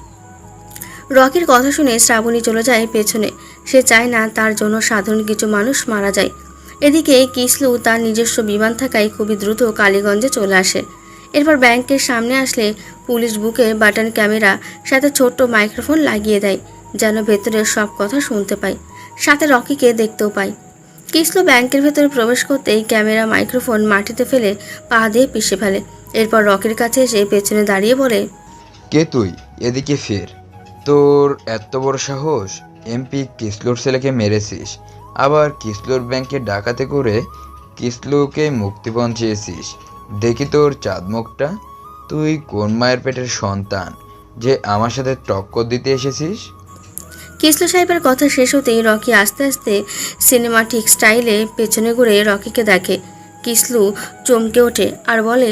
S1: রকির কথা শুনে শ্রাবণী চলে যায় পেছনে। সে চায় না তার জন্য সাধারণ কিছু মানুষ মারা যায়। এদিকে কিসলু তার নিজস্ব বিমান থাকায় খুবই দ্রুত কালীগঞ্জে চলে আসে। এরপর ব্যাংকের সামনে আসলে পুলিশ বুকে বাটন ক্যামেরা সাথে ছোট্ট মাইক্রোফোন লাগিয়ে দেয়, যেন ভেতরের সব কথা শুনতে পায়, সাথে রকিকে দেখতেও পায়। কিসলু ব্যাংকের ভেতরে প্রবেশ করতেই ক্যামেরা মাইক্রোফোন মাটিতে ফেলে পা দিয়ে পিষে ফেলে। এরপর রকির কাছে এসে পেছনে দাঁড়িয়ে বলে,
S11: কে তুই? এদিকে ফের। তোর এত বড় সাহস, MP কিসলুর ছেলেকে মেরেছিস, আবার কিসলুর ব্যাংকে ডাকাতি করে কিসলুকে মুক্তিপণ চেয়েছিস। দেখি তোর চাঁদ মুখটা। তুই কোন মায়ের পেটের সন্তান যে আমার সাথে টক্কর দিতে এসেছিস?
S1: কিসলু সাহেবের কথা শেষ হতেই রকি আস্তে আস্তে সিনেমাটিক স্টাইলে পেছনে ঘুরে রকিকে দেখে। কিসলু চমকে ওঠে আর বলে,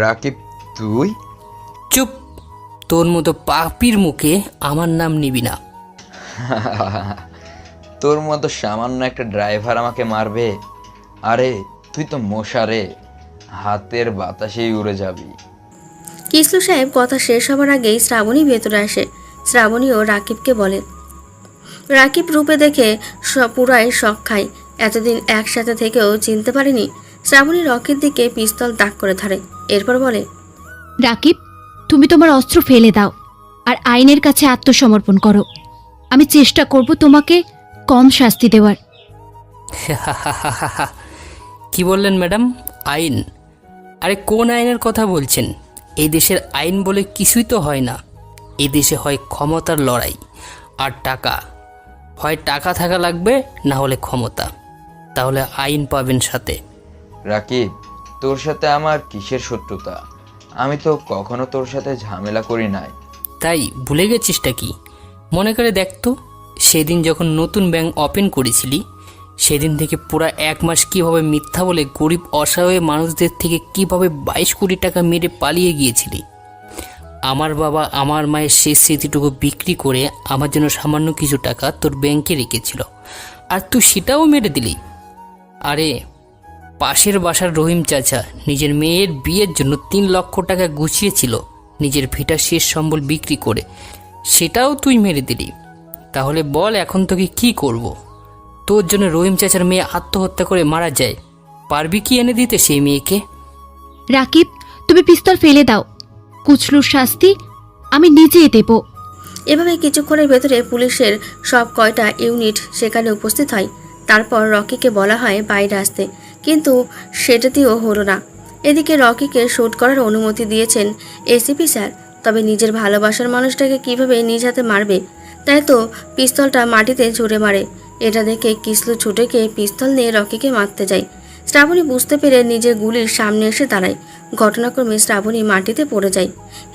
S11: রাকিব তুই?
S3: চুপ, তোর মতো পাপির মুখে আমার নাম নিবি না।
S11: তোর মতো সামান্য একটা ড্রাইভার আমাকে মারবে? আরে তুই তো মশারে, হাতের বাতাসেই উড়ে যাবি।
S1: কিসলু সাহেব কথা শেষ হবার আগেই শ্রাবণী ভেতরে আসে। শ্রাবণীও রাকিবকে বলে। রাকিব রূপে দেখে পুরাই শখ খায়। এতদিন একসাথে থেকেও চিনতে পারেনি। শ্রাবণী রকির দিকে পিস্তল তাক করে ধরে, এরপর বলে,
S16: রাকিব, তুমি তোমার অস্ত্র ফেলে দাও আর আইনের কাছে আত্মসমর্পণ করো। আমি চেষ্টা করব তোমাকে কম শাস্তি দেওয়ার।
S3: কি বললেন ম্যাডাম? আইন? আরে কোন আইনের কথা বলছেন? এই দেশের আইন বলে কিছুই তো হয় না। এই দেশে হয় ক্ষমতার লড়াই আর টাকা। হয় টাকা থাকা লাগবে, না হলে ক্ষমতা, তাহলে আইন পাবেন সাথে।
S11: রাকিব, তোর সাথে আমার কিসের শত্রুতা? আমি তো কখনো তোর সাথে ঝামেলা করি নাই।
S3: তাই ভুলে গেছিসটা কি? মনে করে দেখ তো, সেদিন যখন নতুন ব্যাংক ওপেন করেছিলি, সেদিন থেকে পুরো 1 মাস কীভাবে মিথ্যা বলে গরিব অসহায় মানুষদের থেকে কীভাবে 22 কোটি টাকা মেরে পালিয়ে গিয়েছিলি। আমার বাবা আমার মায়ের শেষ স্মৃতিটুকু বিক্রি করে আমার জন্য সামান্য কিছু টাকা তোর ব্যাংকে রেখেছিল, আর তুই সেটাও মেরে দিলি। আরে পাশের বাসার রহিম চাচা নিজের মেয়ের বিয়ের জন্য 3 লক্ষ টাকা গুছিয়েছিল নিজের ভিটার শেষ সম্বল বিক্রি করে, সেটাও তুই মেরে দিলি। তাহলে বল এখন তোকে কি করব? তোর জন্য রহিম চাচার মেয়ে আত্মহত্যা করে মারা যায়, পারবি কি এনে দিতে সেই মেয়েকে?
S16: রাকিব, তুমি পিস্তল ফেলে দাও। কুচলুর শাস্তি আমি নিজেই দেব।
S1: এভাবে কিছুক্ষণের ভেতরে পুলিশের সব কয়টা ইউনিট সেখানে উপস্থিত হয়। তারপর রকিকে বলা হয় বাইরে আসতে, কিন্তু সেটাতেও হলো না। এদিকে রকিকে শ্যুট করার অনুমতি দিয়েছেন এসিপি স্যার, তবে নিজের ভালোবাসার মানুষটাকে কিভাবে নিজ হাতে মারবে, তাই তো পিস্তলটা মাটিতে ছুঁড়ে মারে। এটা দেখে কিসলু ছুটে গিয়ে পিস্তল নিয়ে রকিকে মারতে যায়। শ্রাবণী বুঝতে পেরে নিজের গুলির সামনে এসে দাঁড়ায়। ঘটনাক্রমে শ্রাবণী মাটিতে পড়ে যায়।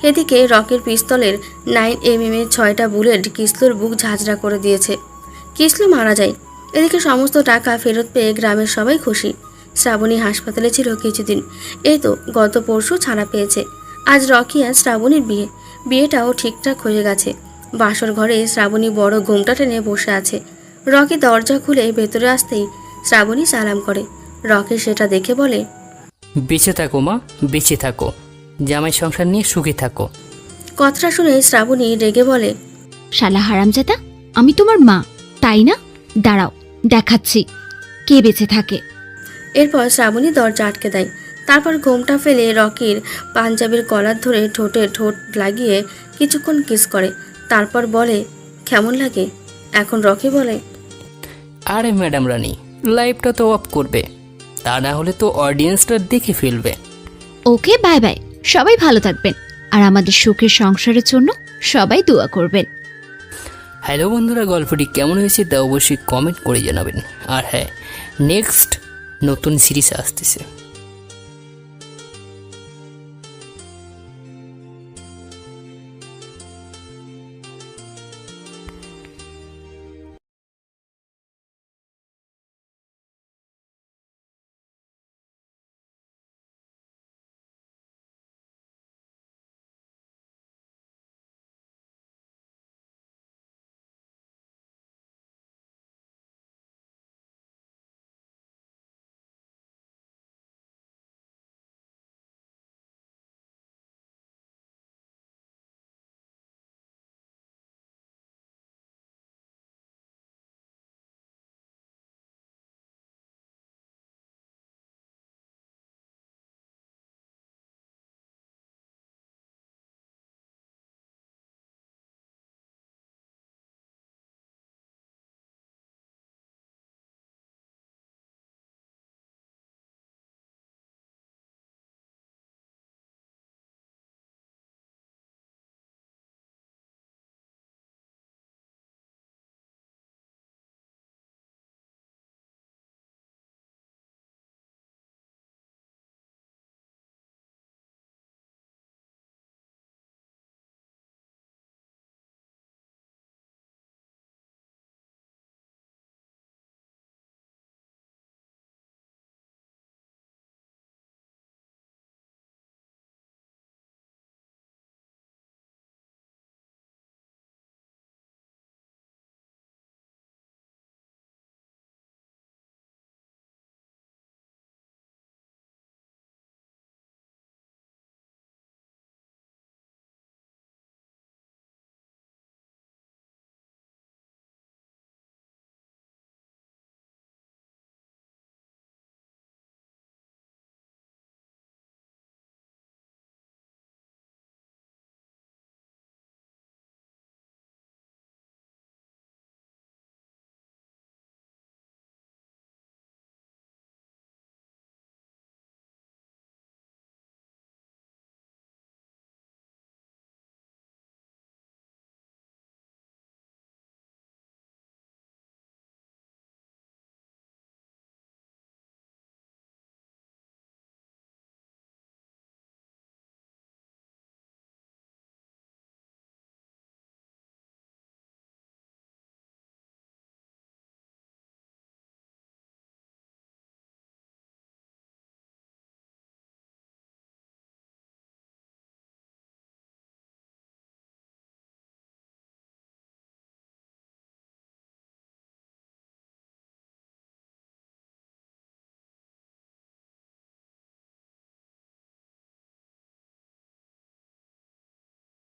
S1: এদিকে রকির পিস্তলের 9mm 6টা বুলেট কিসলুর বুক ঝাঁঝরা করে দিয়েছে। কিসলু মারা যায়। এদিকে সমস্ত টাকা ফেরত পেয়ে গ্রামের সবাই খুশি। শ্রাবণী হাসপাতালে ছিল কিছুদিন, এই তো গত পরশু ছাড়া পেয়েছে। আজ রকি আর শ্রাবণীর বিয়েটাও ঠিকঠাক হয়ে গেছে। বাসর ঘরে শ্রাবণী বড় ঘোমটা টেনে বসে আছে। রকি দরজা খুলে ভেতরে আসতেই শ্রাবণী সালাম করে। রকি সেটা দেখে বলে,
S3: বেঁচে থাকো মা, বেঁচে থাকো, জামাই সংসার নিয়ে সুখে থাকো।
S1: কথাটা শুনে শ্রাবণী রেগে বলে,
S16: শালা হারামজাদা, আমি তোমার মা তাই না? দাঁড়াও, দেখাচ্ছি কে বেঁচে থাকে।
S1: এরপর শ্রাবণী দরজা আটকে দেয়। তারপর ঘোমটা ফেলে রকির পাঞ্জাবির কলার ধরে ঠোঁটে ঠোঁট লাগিয়ে কিছুক্ষণ কিস করে। তারপর বলে, কেমন লাগে? এখন রকি বলে,
S3: আরে ম্যাডাম রানী, লাইভটা তো অফ করবে, তা না হলে তো অডিয়েন্সটা দেখে ফেলবে।
S16: ওকে, বাই বাই। সবাই ভালো থাকবেন, আর আমাদের সুখের সংসারের জন্য সবাই দোয়া করবেন।
S3: হ্যালো বন্ধুরা, গল্পটি কেমন হয়েছে তা অবশ্যই কমেন্ট করে জানাবেন। আর হ্যাঁ, নেক্সট নতুন সিরিজ আসতেছে।